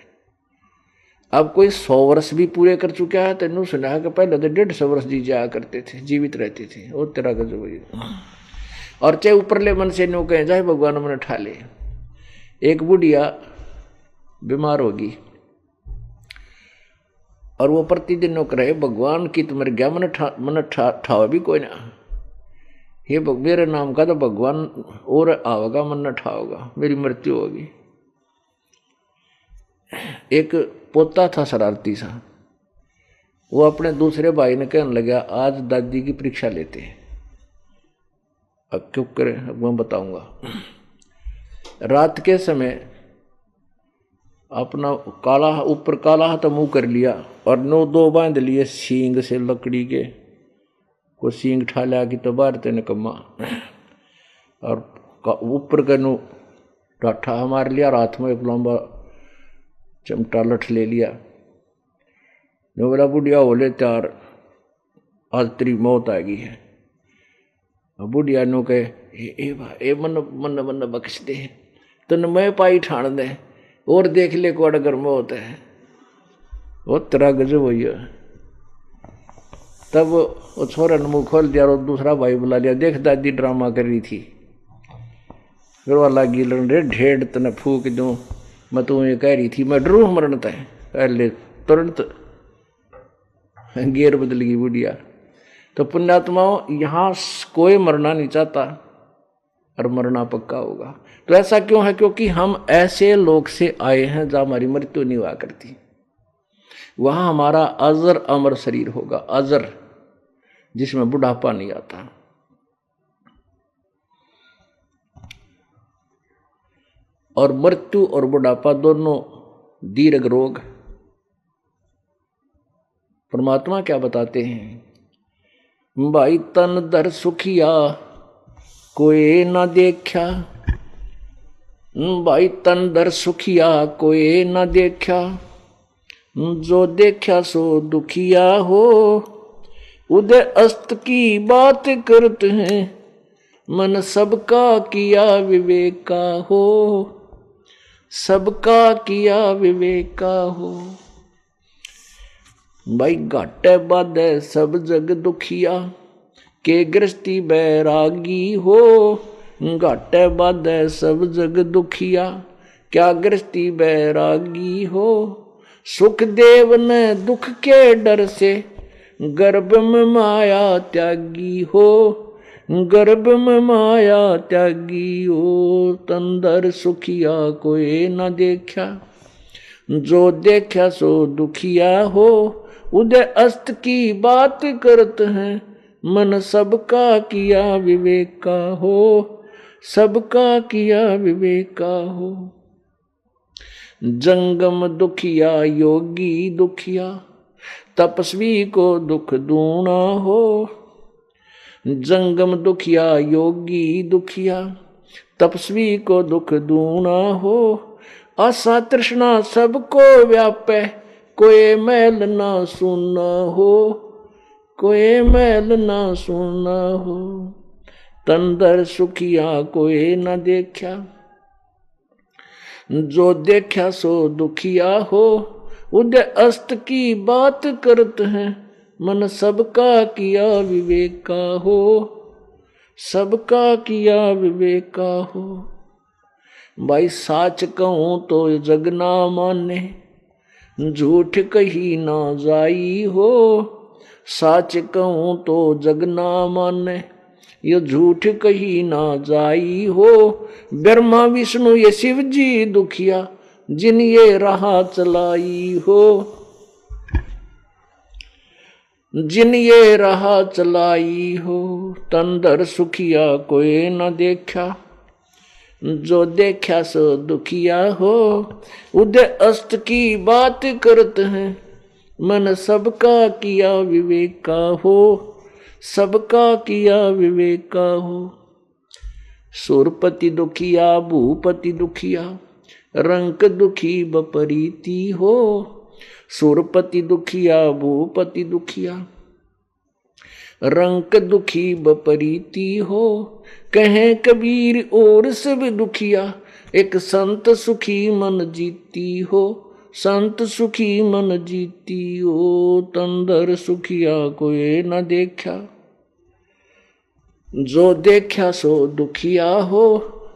अब कोई 100 वर्ष भी पूरे कर चुका है तो इन्हों सुना है कि पहले तो 150 वर्ष जी जाया करते थे, जीवित रहते थे, और तेरा गजब। और चाहे ऊपरले मन से नो कहें जाए भगवान मन ठा ले। एक बुढ़िया बीमार होगी और वो प्रतिदिन नो करे, भगवान की तुम्हारे गया मन ठावा भी कोई ना, ये मेरे नाम का तो भगवान और आवेगा, मन न ठाओगा, मेरी मृत्यु होगी। एक पोता था शरारती सा, वो अपने दूसरे भाई ने कहने लगा, आज दादी की परीक्षा लेते हैं। अब क्यों करें, अब मैं बताऊंगा। रात के समय अपना काला ऊपर काला हाथ मुंह कर लिया और 9 बांध लिए सींग से, लकड़ी के, को सींग ठा लिया कि तो बाहर तेने कमा, और ऊपर के नो टाठा मार लिया, रात में एक लंबा चमटा लठ ले लिया। नो बोला बुढ़िया हो ले त्यार, आज तेरी मौत आ गई है। बुढ़िया नो कहे, ए मन बख्श दे, तन मैं पाई ठाण दे, और देख ले को अगर मौत है, वो तेरा गजब हुई है। तब वो छोरा ने मुंह खोल दिया और दूसरा भाई बुला लिया, देख दादी ड्रामा कर रही थी। फिर वो लगी लड़ने, ढेड़ तने फूक दूं, मैं तुम्हें कह रही थी मैं डरू मरण तय, पहले तुरंत गियर बदल गई बुढ़िया। तो पुण्यात्माओं, यहाँ कोई मरना नहीं चाहता और मरना पक्का होगा। तो ऐसा क्यों है? क्योंकि हम ऐसे लोक से आए हैं जहां हमारी मृत्यु नहीं हुआ करती। वहां हमारा अजर अमर शरीर होगा, अजर, जिसमें बुढ़ापा नहीं आता। और मृत्यु और बुढ़ापा दोनों दीर्घ रोग। परमात्मा क्या बताते हैं? भाई तन दर सुखिया कोई ना देखा, भाई तन दर सुखिया कोई ना देखा, जो देखा सो दुखिया हो, उदय अस्त की बात करते हैं, मन सबका किया विवेका हो, सबका किया विवेका हो। भाई घाटे बाधे सब जग दुखिया, के गृहस्थी बैरागी हो, घाटे बाधे सब जग दुखिया, क्या गृहस्थी बैरागी हो। सुखदेव ने दुख के डर से गर्भ में माया त्यागी हो, गर्भ में माया त्यागी हो, तंदर सुखिया कोई न देखा। जो देखा सो दुखिया हो, उदय अस्त की बात करते हैं, मन सबका किया विवेक का हो, सबका किया विवेक का हो। जंगम दुखिया योगी दुखिया, तपस्वी को दुख दूना हो। जंगम दुखिया योगी दुखिया, तपस्वी को दुख दूना हो। आशा तृष्णा सबको व्यापे, कोई मैल ना सुना हो, कोई मैल ना सुना हो। तंदर सुखिया कोई न देखा, जो देखा सो दुखिया हो। उदय अस्त की बात करते हैं, मन सबका किया विवेक का हो, सबका किया विवेक का हो। भाई साच कहूं तो जग ना माने, झूठ कही ना जाई हो। साच कहूं तो जग ना माने, ये झूठ कही ना जाई हो। ब्रह्मा विष्णु ये शिव जी दुखिया, जिन ये राह चलाई हो, जिन ये राह चलाई हो। तंदर सुखिया कोई न देखा, जो देखा सो दुखिया हो। उदय अस्त की बात करते हैं, मन सबका किया विवेक का हो, सबका किया विवेक का हो। सुरपति दुखिया भूपति दुखिया, रंक दुखी बपरीति हो। सुरपति दुखिया भूपति दुखिया, रंक दुखी बपरीति हो। कहें कबीर और सब दुखिया, एक संत सुखी मन जीती हो, संत सुखी मन जीती हो। तंदर सुखिया कोई न देखा, जो देखा सो दुखिया हो।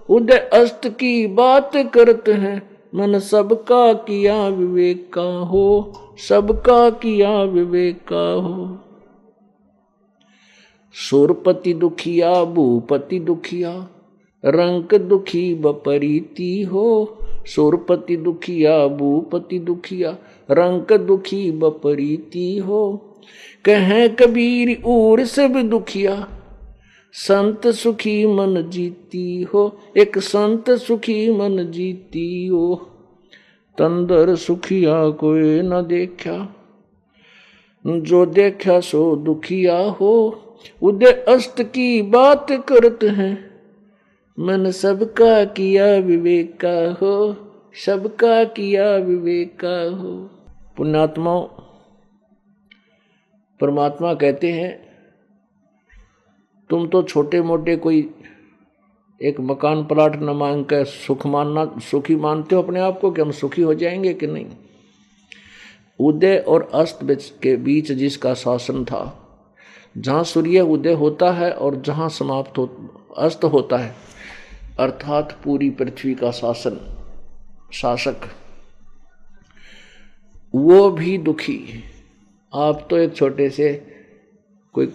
उदय अस्त की बात करते हैं, मन सबका किया विवेक का हो, सबका किया विवेक का हो। सुरपति दुखिया भूपति दुखिया, रंक दुखी बपरीति हो। सुरपति दुखिया भूपति दुखिया, रंक दुखी बपरीति हो। कहें कबीर और सब दुखिया, संत सुखी मन जीती हो, एक संत सुखी मन जीती हो। तंदर सुखिया कोई न देखा, जो देखा सो दुखिया हो। उदय अस्त की बात करते हैं, मन सबका किया विवेक का हो, सबका किया विवेक का हो। पुण्यात्माओं, परमात्मा कहते हैं तुम तो छोटे मोटे कोई एक मकान प्लाट न मांग कर सुखी मानते हो अपने आप को कि हम सुखी हो जाएंगे कि नहीं। उदय और अस्त के बीच जिसका शासन था, जहाँ सूर्य उदय होता है और जहाँ अस्त होता है, अर्थात पूरी पृथ्वी का शासक, वो भी दुखी। आप तो एक छोटे से कोई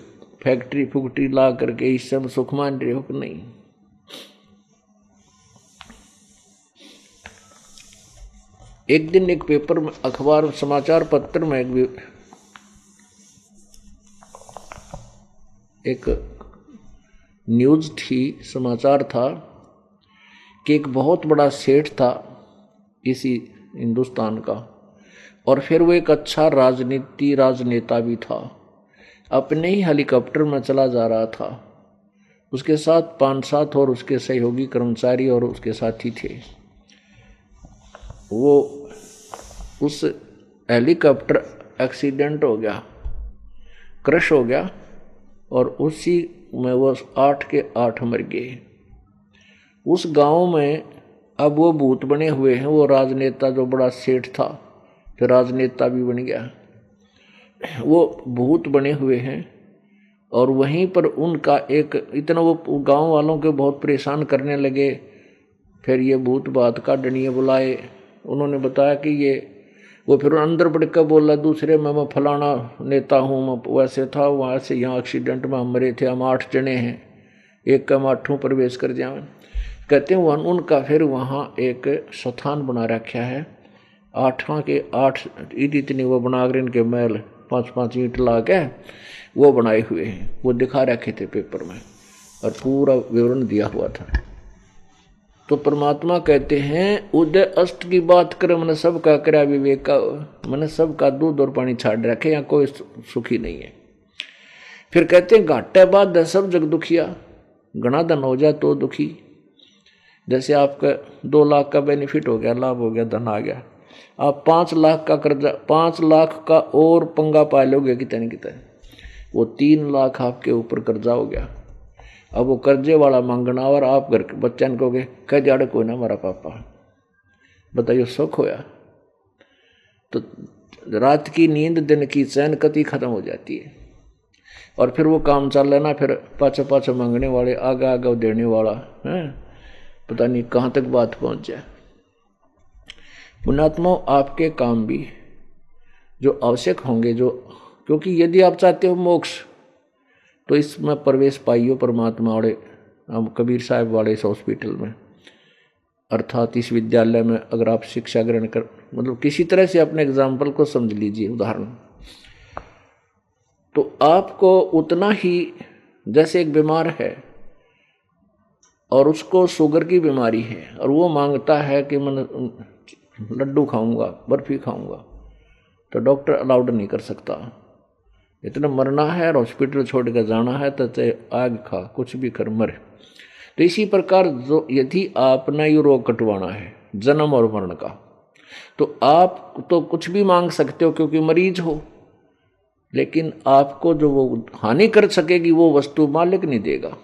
फैक्ट्री ला करके इस समय सुख मान रहे हो कि नहीं। एक दिन एक पेपर में, अखबार समाचार पत्र में एक न्यूज थी, समाचार था कि एक बहुत बड़ा सेठ था इसी हिंदुस्तान का, और फिर वो एक अच्छा राजनेता भी था। अपने ही हेलीकॉप्टर में चला जा रहा था, उसके साथ 5-7 और उसके सहयोगी कर्मचारी और उसके साथी थे। वो उस हेलीकॉप्टर एक्सीडेंट हो गया, क्रश हो गया, और उसी में वो 8 के 8 मर गए। उस गांव में अब वो भूत बने हुए हैं। वो राजनेता जो बड़ा सेठ था, फिर राजनेता भी बन गया, वो भूत बने हुए हैं। और वहीं पर उनका एक इतना, वो गांव वालों के बहुत परेशान करने लगे। फिर ये भूत बात का डनिए बुलाए, उन्होंने बताया कि ये, वो फिर अंदर बढ़ कर बोला दूसरे में, मैं फलाना नेता हूँ, मैं वैसे था, वहाँ से यहाँ एक्सीडेंट में हम मरे थे, हम 8 जने हैं। एक का 8वां प्रवेश कर जाए। कहते हैं उनका फिर वहाँ एक स्थान बना रखा है, 8वां के 8 इतनी वो बनाकर इनके महल 5-5 ईंट ला के वो बनाए हुए हैं, वो दिखा रखे थे पेपर में और पूरा विवरण दिया हुआ था। तो परमात्मा कहते हैं उदय अस्त की बात करे मैंने सबका करा विवेक का, मैंने सबका दूध और पानी छाड़ रखे, यहाँ कोई सुखी नहीं है। फिर कहते हैं घाटे बाद सब जग दुखिया, घना धन हो जाए तो दुखी। जैसे आपका 2 लाख का बेनिफिट हो गया, लाभ हो गया, धन आ गया, आप 5 लाख का कर्जा, 5 लाख का और पंगा पा लोगे कितने कितने, वो 3 लाख आपके ऊपर कर्जा हो गया। अब वो कर्जे वाला मांगना और आप घर के बच्चन कहोगे कह जाड़े कोई ना हमारा पापा, बताइए सुख होया। तो रात की नींद दिन की चैन कति खत्म हो जाती है। और फिर वो काम चल लेना, फिर पाछे पाछे मांगने वाले, आगे आगे देने वाला है, पता नहीं कहाँ तक बात पहुँच जाए। पुण्यात्मा आपके काम भी जो आवश्यक होंगे, जो क्योंकि यदि आप चाहते हो मोक्ष तो इसमें प्रवेश पाइयो परमात्मा वाले कबीर साहब वाले इस हॉस्पिटल में, अर्थात इस विद्यालय में अगर आप शिक्षा ग्रहण कर, मतलब किसी तरह से अपने एग्जाम्पल को समझ लीजिए, उदाहरण, तो आपको उतना ही, जैसे एक बीमार है और उसको शुगर की बीमारी है और वो मांगता है कि मैं लड्डू खाऊंगा, बर्फी खाऊंगा, तो डॉक्टर अलाउड नहीं कर सकता। इतना मरना है और हॉस्पिटल छोड़ कर जाना है तो आग खा, कुछ भी कर मरे। तो इसी प्रकार जो यदि आपने ये रोग कटवाना है जन्म और मरण का, तो आप तो कुछ भी मांग सकते हो क्योंकि मरीज हो, लेकिन आपको जो वो हानि कर सकेगी वो वस्तु मालिक नहीं देगा।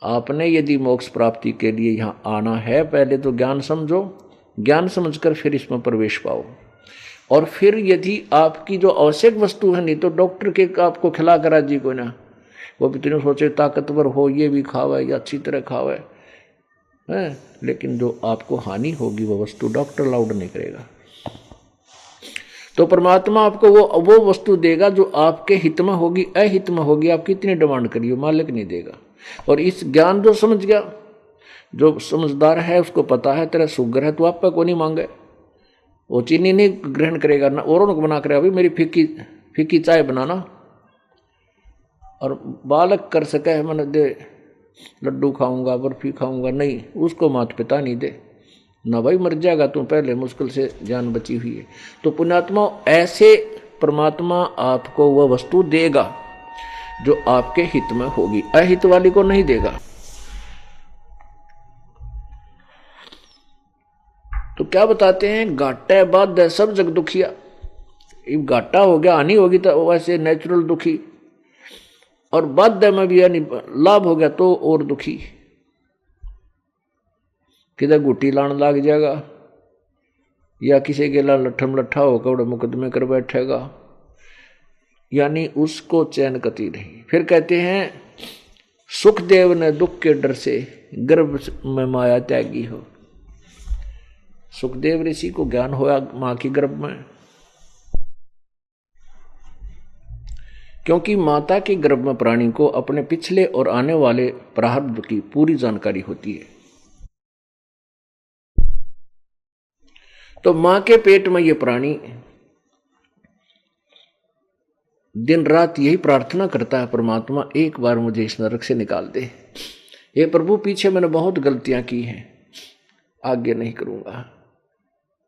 आपने यदि मोक्ष प्राप्ति के लिए यहाँ आना है, पहले तो ज्ञान समझो, ज्ञान समझकर फिर इसमें प्रवेश पाओ। और फिर यदि आपकी जो आवश्यक वस्तु है, नहीं तो डॉक्टर के आपको खिला करा जी कोई ना, वो भी तुमने सोचे ताकतवर हो, ये भी खावे या अच्छी तरह खावे है, लेकिन जो आपको हानि होगी वो वस्तु डॉक्टर अलाउड नहीं करेगा। तो परमात्मा आपको वो वस्तु देगा जो आपके हित में होगी, अहित में होगी, आप कितनी डिमांड करिए मालिक नहीं देगा। और इस ज्ञान जो समझ गया, जो समझदार है उसको पता है तेरा शुगर है तो आप पे को नहीं मांगे, वो चीनी नहीं ग्रहण करेगा ना, औरों को बना करेगा भाई मेरी फीकी चाय बनाना। और बालक कर सके है मैंने दे लड्डू खाऊंगा, बर्फी खाऊंगा, नहीं, उसको माता पिता नहीं दे ना, भाई मर जाएगा तू, पहले मुश्किल से जान बची हुई है। तो पुण्यात्मा ऐसे परमात्मा आपको वह वस्तु देगा जो आपके हित में होगी, अहित वाली को नहीं देगा। तो क्या बताते हैं, घाटे बाद सब जग दुखिया। घाटा हो गया, हानि होगी तो वैसे नेचुरल दुखी, और बाद में भी यानी लाभ हो गया तो और दुखी। किधर गुटी लान लग जाएगा या किसी के ला लट्ठम लट्ठा होकर मुकदमे कर बैठेगा, यानी उसको चैन कती नहीं। फिर कहते हैं सुखदेव ने दुख के डर से गर्भ में माया त्यागी हो। सुखदेव ऋषि को ज्ञान होया मां की गर्भ में, क्योंकि माता के गर्भ में प्राणी को अपने पिछले और आने वाले प्रारब्ध की पूरी जानकारी होती है। तो मां के पेट में ये प्राणी दिन रात यही प्रार्थना करता है, परमात्मा एक बार मुझे इस नरक से निकाल दे। ये प्रभु पीछे मैंने बहुत गलतियां की हैं, आगे नहीं करूंगा।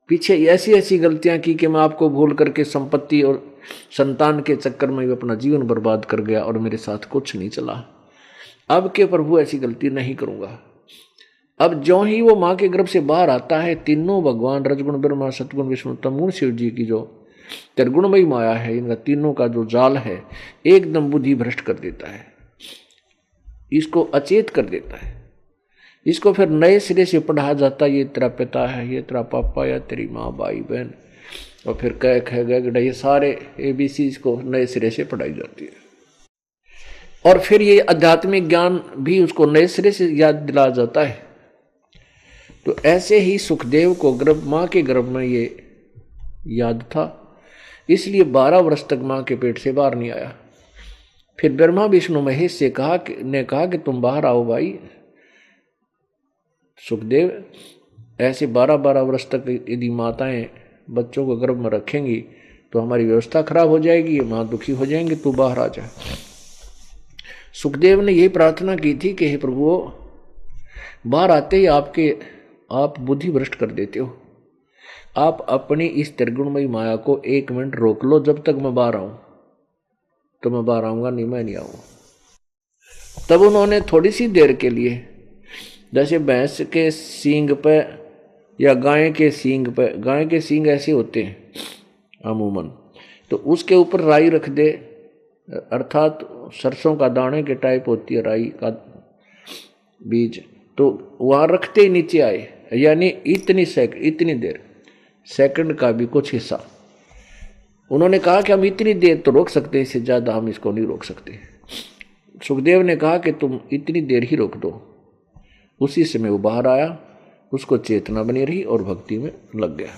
पीछे ऐसी ऐसी गलतियां की कि मैं आपको भूल करके संपत्ति और संतान के चक्कर में अपना जीवन बर्बाद कर गया और मेरे साथ कुछ नहीं चला। अब के प्रभु ऐसी गलती नहीं करूंगा। अब जो ही वो मां के गर्भ से बाहर आता है, तीनों भगवान रजगुण ब्रह्मा सतगुण विष्णु तमगुण शिव जी की जो त्रिगुणमयी माया है, इनका तीनों का जो जाल है एकदम बुद्धि भ्रष्ट कर देता है, इसको अचेत कर देता है। इसको फिर नए सिरे से पढ़ाया जाता है, ये तेरा पिता है, ये तेरा पापा या तेरी माँ भाई बहन, और फिर कह गए ये सारे ABC को नए सिरे से पढ़ाई जाती है। और फिर ये आध्यात्मिक ज्ञान भी उसको नए सिरे से याद दिलाया जाता है। तो ऐसे ही सुखदेव को माँ के गर्भ में ये याद था, इसलिए 12 वर्ष तक माँ के पेट से बाहर नहीं आया। फिर ब्रह्मा विष्णु महेश से कहा कि तुम बाहर आओ भाई सुखदेव। ऐसे 12-12 वर्ष तक यदि माताएं बच्चों को गर्भ में रखेंगी तो हमारी व्यवस्था खराब हो जाएगी, मां दुखी हो जाएंगे, तू बाहर आ जा। सुखदेव ने यही प्रार्थना की थी कि हे प्रभु, बाहर आते ही आप बुद्धि भ्रष्ट कर देते हो। आप अपनी इस त्रिगुणमयी माया को 1 मिनट रोक लो, जब तक मैं बाहर आऊं तो मैं बाहर आऊंगा, नहीं मैं नहीं आऊंगा। तब उन्होंने थोड़ी सी देर के लिए, जैसे भैंस के सींग पे या गाय के सींग ऐसे होते हैं अमूमन, तो उसके ऊपर राई रख दे, अर्थात सरसों का दाने के टाइप होती है राई का बीज, तो वहां रखते ही नीचे आए, यानी इतनी देर, सेकंड का भी कुछ हिस्सा। उन्होंने कहा कि हम इतनी देर तो रोक सकते हैं, इससे ज्यादा हम इसको नहीं रोक सकते। सुखदेव ने कहा कि तुम इतनी देर ही रोक दो। उसी समय वो बाहर आया, उसको चेतना बनी रही और भक्ति में लग गया।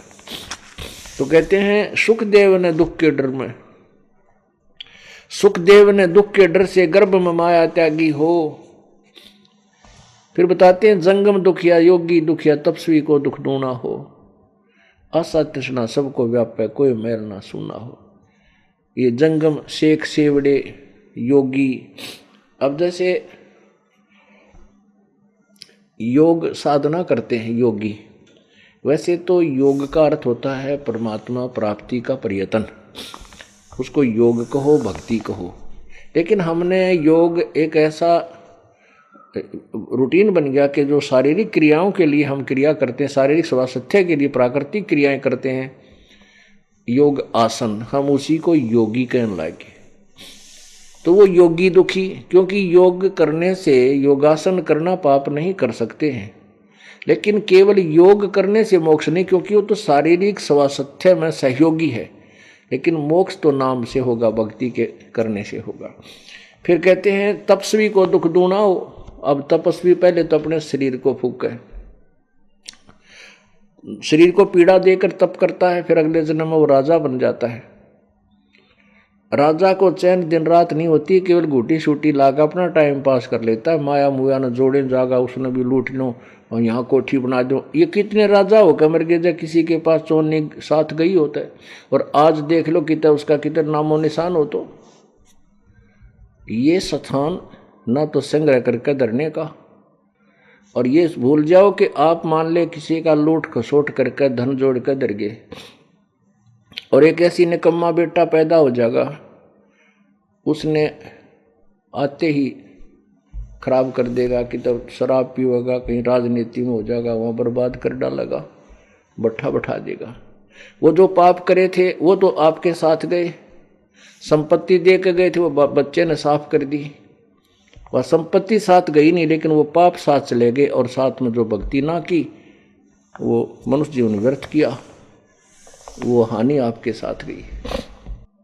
तो कहते हैं सुखदेव ने दुख के डर से गर्भ में माया त्यागी हो। फिर बताते हैं जंगम दुखिया योगी दुखिया तपस्वी को दुख ढूंढना हो। आशा तृष्णा सबको व्यापे कोई मैल ना सुना हो। ये जंगम शेख सेवड़े योगी, अब जैसे योग साधना करते हैं योगी, वैसे तो योग का अर्थ होता है परमात्मा प्राप्ति का प्रयत्न, उसको योग कहो भक्ति कहो। लेकिन हमने योग एक ऐसा रूटीन बन गया कि जो शारीरिक क्रियाओं के लिए हम क्रिया करते हैं, शारीरिक स्वास्थ्य के लिए प्राकृतिक क्रियाएं करते हैं, योग आसन, हम उसी को योगी कहने लगे। तो वो योगी दुखी, क्योंकि योग करने से, योगासन करना पाप नहीं कर सकते हैं, लेकिन केवल योग करने से मोक्ष नहीं, क्योंकि वो तो शारीरिक स्वास्थ्य में सहयोगी है, लेकिन मोक्ष तो नाम से होगा, भक्ति के करने से होगा। फिर कहते हैं तपस्वी को दुख दूना हो। अब तपस्वी पहले तो अपने शरीर को फूके, शरीर को पीड़ा देकर तप करता है, फिर अगले जन्म में वो राजा बन जाता है। राजा को चैन दिन रात नहीं होती, केवल घूटी शूटी लाकर अपना टाइम पास कर लेता है। माया मुया न जोड़े जागा, उसने भी लूट लो और यहाँ कोठी बना दो। ये कितने राजा हो कमर के जब किसी के पास चोरने साथ गई होता है, और आज देख लो कितना उसका कितना नामो निशान हो। तो ये स्थान ना तो संग्रह करके धरने का, और ये भूल जाओ कि आप मान ले किसी का लूट खसोट करके धन जोड़ कर धर गए, और एक ऐसी निकम्मा बेटा पैदा हो जाएगा, उसने आते ही खराब कर देगा कि तब शराब पीएगा, कहीं राजनीति में हो जाएगा, वहाँ बर्बाद कर डालेगा, बैठा देगा। वो जो पाप करे थे वो तो आपके साथ गए, संपत्ति दे के गए थे, वो बच्चे ने साफ कर दी। वह संपत्ति साथ गई नहीं, लेकिन वो पाप साथ चले गए, और साथ में जो भक्ति ना की वो मनुष्य जीवन व्यर्थ किया, वो हानि आपके साथ गई।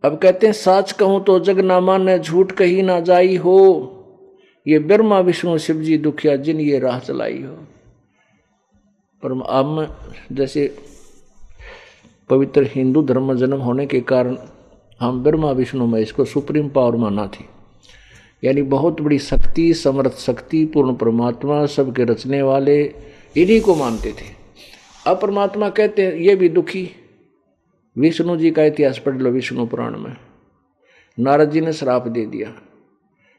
अब कहते हैं साच कहूं तो जग ना माने, झूठ कही ना जाई हो। ये ब्रह्मा विष्णु शिव जी दुखिया जिन ये राह चलाई हो। पर अब जैसे पवित्र हिंदू धर्म में जन्म होने के कारण हम ब्रह्मा विष्णु में इसको सुप्रीम पावर माना थी, यानी बहुत बड़ी शक्ति, समर्थ शक्ति, पूर्ण परमात्मा, सबके रचने वाले, इन्हीं को मानते थे। अब परमात्मा कहते हैं ये भी दुखी। विष्णु जी का इतिहास पढ़ लो विष्णु पुराण में। नारद जी ने श्राप दे दिया,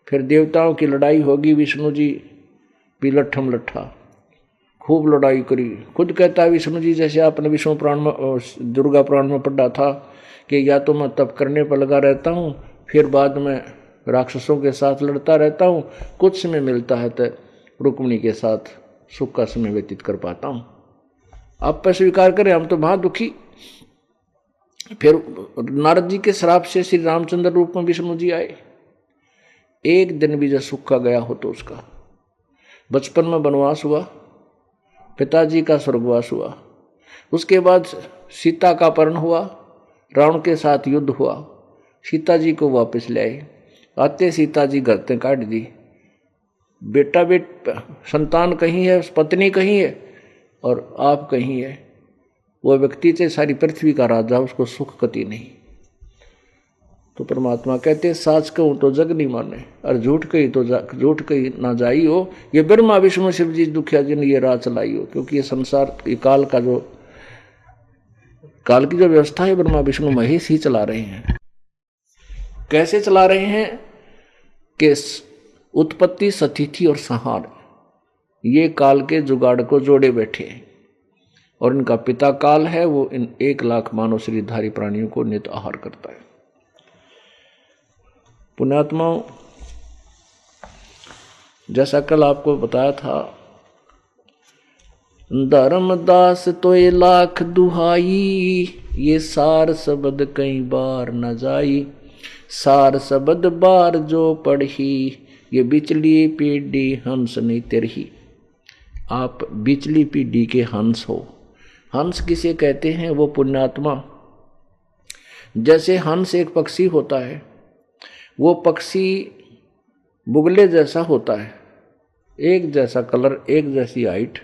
फिर देवताओं की लड़ाई होगी, विष्णु जी भी लट्ठम लट्ठा खूब लड़ाई करी। खुद कहता है विष्णु जी, जैसे आपने विष्णु पुराण में, दुर्गा पुराण में पढ़ा था कि या तो मैं तप करने पर लगा रहता हूँ, फिर बाद में राक्षसों के साथ लड़ता रहता हूँ, कुछ समय मिलता है तो रुक्मिणी के साथ सुख का समय व्यतीत कर पाता हूँ। आप पर स्वीकार करें, हम तो बहुत दुखी। फिर नारद जी के श्राप से श्री रामचंद्र रूप में विष्णु जी आए। एक दिन भी जब सुख का गया हो तो उसका बचपन में वनवास हुआ, पिताजी का स्वर्गवास हुआ, उसके बाद सीता का अपहरण हुआ, रावण के साथ युद्ध हुआ, सीता जी को वापस ले आए। आते सीता जी गर्तें काट दी, बेटा संतान कहीं है, पत्नी कहीं है, और आप कहीं है। वो व्यक्ति से सारी पृथ्वी का राजा, उसको सुख कति नहीं। तो परमात्मा कहते हैं साच कहूँ तो जग नहीं माने और झूठ कही तो झूठ कही ना जाई हो। ये ब्रह्मा विष्णु शिव जी दुखिया जिन ये राह चलाई हो, क्योंकि ये संसार ये काल की जो व्यवस्था है ब्रह्मा विष्णु महेश ही चला रहे हैं। कैसे चला रहे हैं कि उत्पत्ति सतिथि और संहार ये काल के जुगाड़ को जोड़े बैठे हैं और इनका पिता काल है, वो इन 1 लाख मानव शरीरधारी प्राणियों को नित आहार करता है। पुण्यात्माओं, जैसा कल आपको बताया था, धर्मदास तो 1 लाख दुहाई, ये सार शब्द कई बार न जाई, सार शब्द बार जो पढ़ी, ये बिचली पीढ़ी हंस नहीं तेरही। आप बिचली पीढ़ी के हंस हो। हंस किसे कहते हैं? वो पुण्यात्मा, जैसे हंस एक पक्षी होता है, वो पक्षी बुगले जैसा होता है, एक जैसा कलर, एक जैसी हाइट,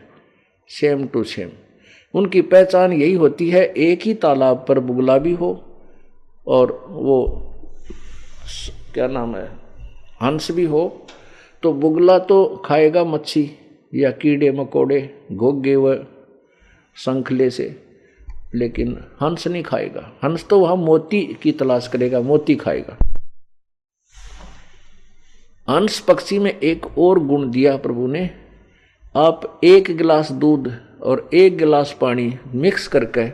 सेम टू सेम। उनकी पहचान यही होती है, एक ही तालाब पर बुगला भी हो और वो क्या नाम है हंस भी हो, तो बुगला तो खाएगा मच्छी या कीड़े मकोड़े, घोगे व शंखले से, लेकिन हंस नहीं खाएगा। हंस तो वहां मोती की तलाश करेगा, मोती खाएगा। हंस पक्षी में एक और गुण दिया प्रभु ने, आप 1 गिलास दूध और 1 गिलास पानी मिक्स करके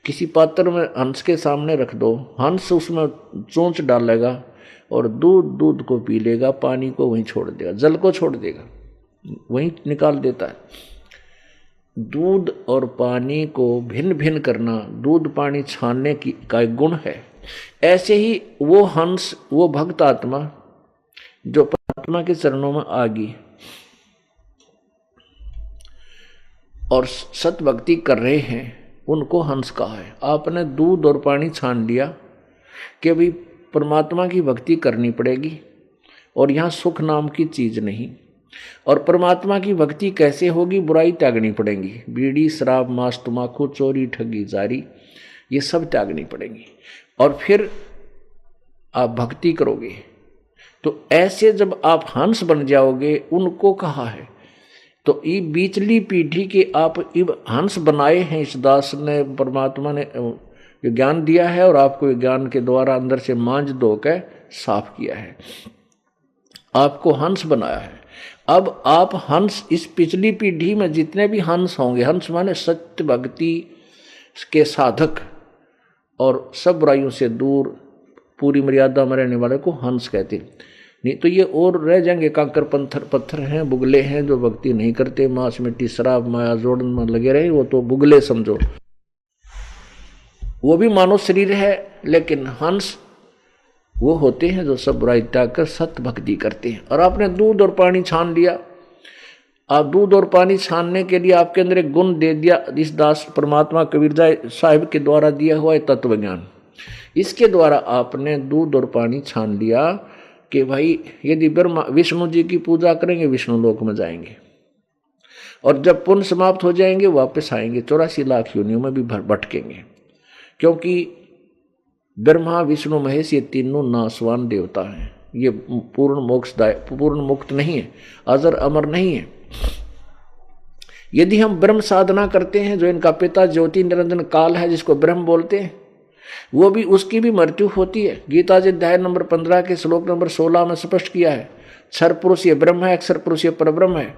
किसी पात्र में हंस के सामने रख दो, हंस उसमें चोंच डालेगा और दूध को पी लेगा, पानी को वहीं छोड़ देगा, जल को छोड़ देगा, वहीं निकाल देता है। दूध और पानी को भिन्न भिन्न करना दूध पानी छानने का एक गुण है। ऐसे ही वो हंस, वो भक्त आत्मा जो परमात्मा के चरणों में आ गई और सत भक्ति कर रहे हैं, उनको हंस कहा है। आपने दूध और पानी छान लिया कि भाई परमात्मा की भक्ति करनी पड़ेगी और यहाँ सुख नाम की चीज नहीं। और परमात्मा की भक्ति कैसे होगी? बुराई त्यागनी पड़ेगी, बीड़ी शराब मांस तम्बाकू चोरी ठगी जारी ये सब त्यागनी पड़ेगी और फिर आप भक्ति करोगे। तो ऐसे जब आप हंस बन जाओगे, उनको कहा है। तो ये बीचली पीढ़ी के आप इब हंस बनाए हैं, इस दास ने, परमात्मा ने ज्ञान दिया है और आपको ज्ञान के द्वारा अंदर से मांझ धो के साफ किया है, आपको हंस बनाया है। अब आप हंस, इस पिछली पीढ़ी में जितने भी हंस होंगे, हंस माने सत्य भक्ति के साधक और सब बुराइयों से दूर पूरी मर्यादा में रहने वाले को हंस कहते। नहीं तो ये और रह जाएंगे कांकर पत्थर हैं, बुगले हैं जो भक्ति नहीं करते, मांस मिट्टी शराब माया जोड़न में लगे रहे, वो तो बुगले समझो। वो भी मानव शरीर है, लेकिन हंस वो होते हैं जो सब बुराई त्याग कर सत्य भक्ति करते हैं। और आपने दूध और पानी छान लिया। आप दूध और पानी छानने के लिए आपके अंदर एक गुण दे दिया, इस दास परमात्मा कबीरदास साहिब के द्वारा दिया हुआ है तत्व ज्ञान। इसके द्वारा आपने दूध और पानी छान लिया कि भाई यदि ब्रह्मा विष्णु जी की पूजा करेंगे विष्णु लोक में जाएंगे, और जब पुण्य समाप्त हो जाएंगे वापस आएंगे, 84 लाख योनियों में भी भटकेंगे, क्योंकि ब्रह्मा विष्णु महेश ये तीनों नासवान देवता हैं। ये पूर्ण मोक्षदाय, पूर्ण मुक्त नहीं है, अजर अमर नहीं है। यदि हम ब्रह्म साधना करते हैं, जो इनका पिता ज्योति निरंजन काल है जिसको ब्रह्म बोलते हैं, वो भी, उसकी भी मृत्यु होती है। गीता जी अध्याय नंबर 15 के श्लोक नंबर 16 में स्पष्ट किया है, क्षर पुरुष ये ब्रह्म है, अक्षर पुरुष ये परब्रह्म है,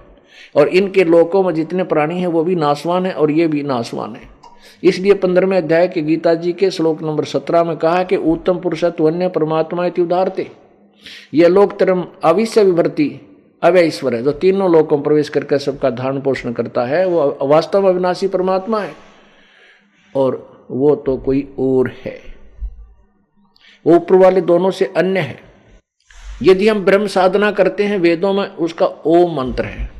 और इनके लोकों में जितने प्राणी हैं वो भी नासवान है और ये भी नासवान है। इसलिए 15वें अध्याय के गीता जी के श्लोक नंबर 17 में कहा कि उत्तम पुरुषत्व अन्य परमात्मा इति उदाहरते, यह लोक तरम अविश्य विभर्ति अव्यय ईश्वर है, जो तीनों लोकों में प्रवेश करके सबका धारण पोषण करता है, वो वास्तव में अविनाशी परमात्मा है और वो तो कोई और है, वो ऊपर वाले दोनों से अन्य है। यदि हम ब्रह्म साधना करते हैं, वेदों में उसका ओम मंत्र है,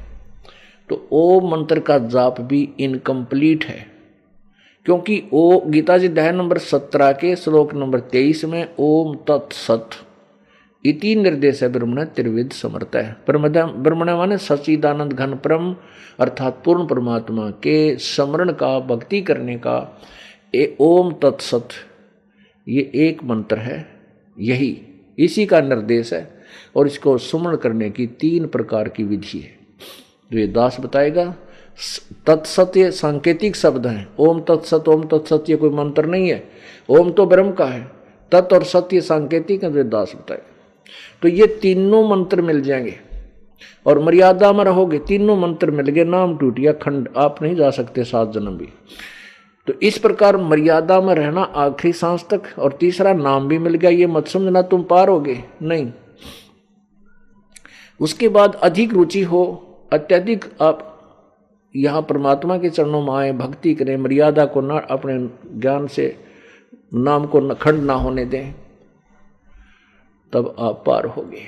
तो ओम मंत्र का जाप भी इनकम्प्लीट है, क्योंकि ओ गीता जी अध्याय नंबर 17 के श्लोक नंबर 23 में ओम तत्सत इति निर्देश है ब्रह्मण त्रिविध समर्थ है। ब्रह्मण माने सच्चिदानंद घन परम अर्थात पूर्ण परमात्मा के स्मरण का, भक्ति करने का ओम तत्सत ये एक मंत्र है। यही इसी का निर्देश है। और इसको सुमरण करने की 3 प्रकार की विधि है जो ये दास बताएगा। तत्सत्य सांकेतिक शब्द हैं। ओम तत्सत ये कोई मंत्र नहीं है, ओम तो ब्रह्म का है, तत् और सत्य सांकेतिक है जो दास बताएगा। तो ये तीनों मंत्र मिल जाएंगे और मर्यादा में रहोगे, तीनों मंत्र मिल गए, नाम टूट गया, खंड, आप नहीं जा सकते 7 जन्म भी। तो इस प्रकार मर्यादा में रहना आखिरी सांस तक, और तीसरा नाम भी मिल गया, ये मत समझना तुम पार होगे, नहीं। उसके बाद अधिक रुचि हो, अत्यधिक आप यहाँ परमात्मा के चरणों में आए, भक्ति करें, मर्यादा को ना अपने ज्ञान से नाम को खंड ना होने दें, तब आप पार होगे।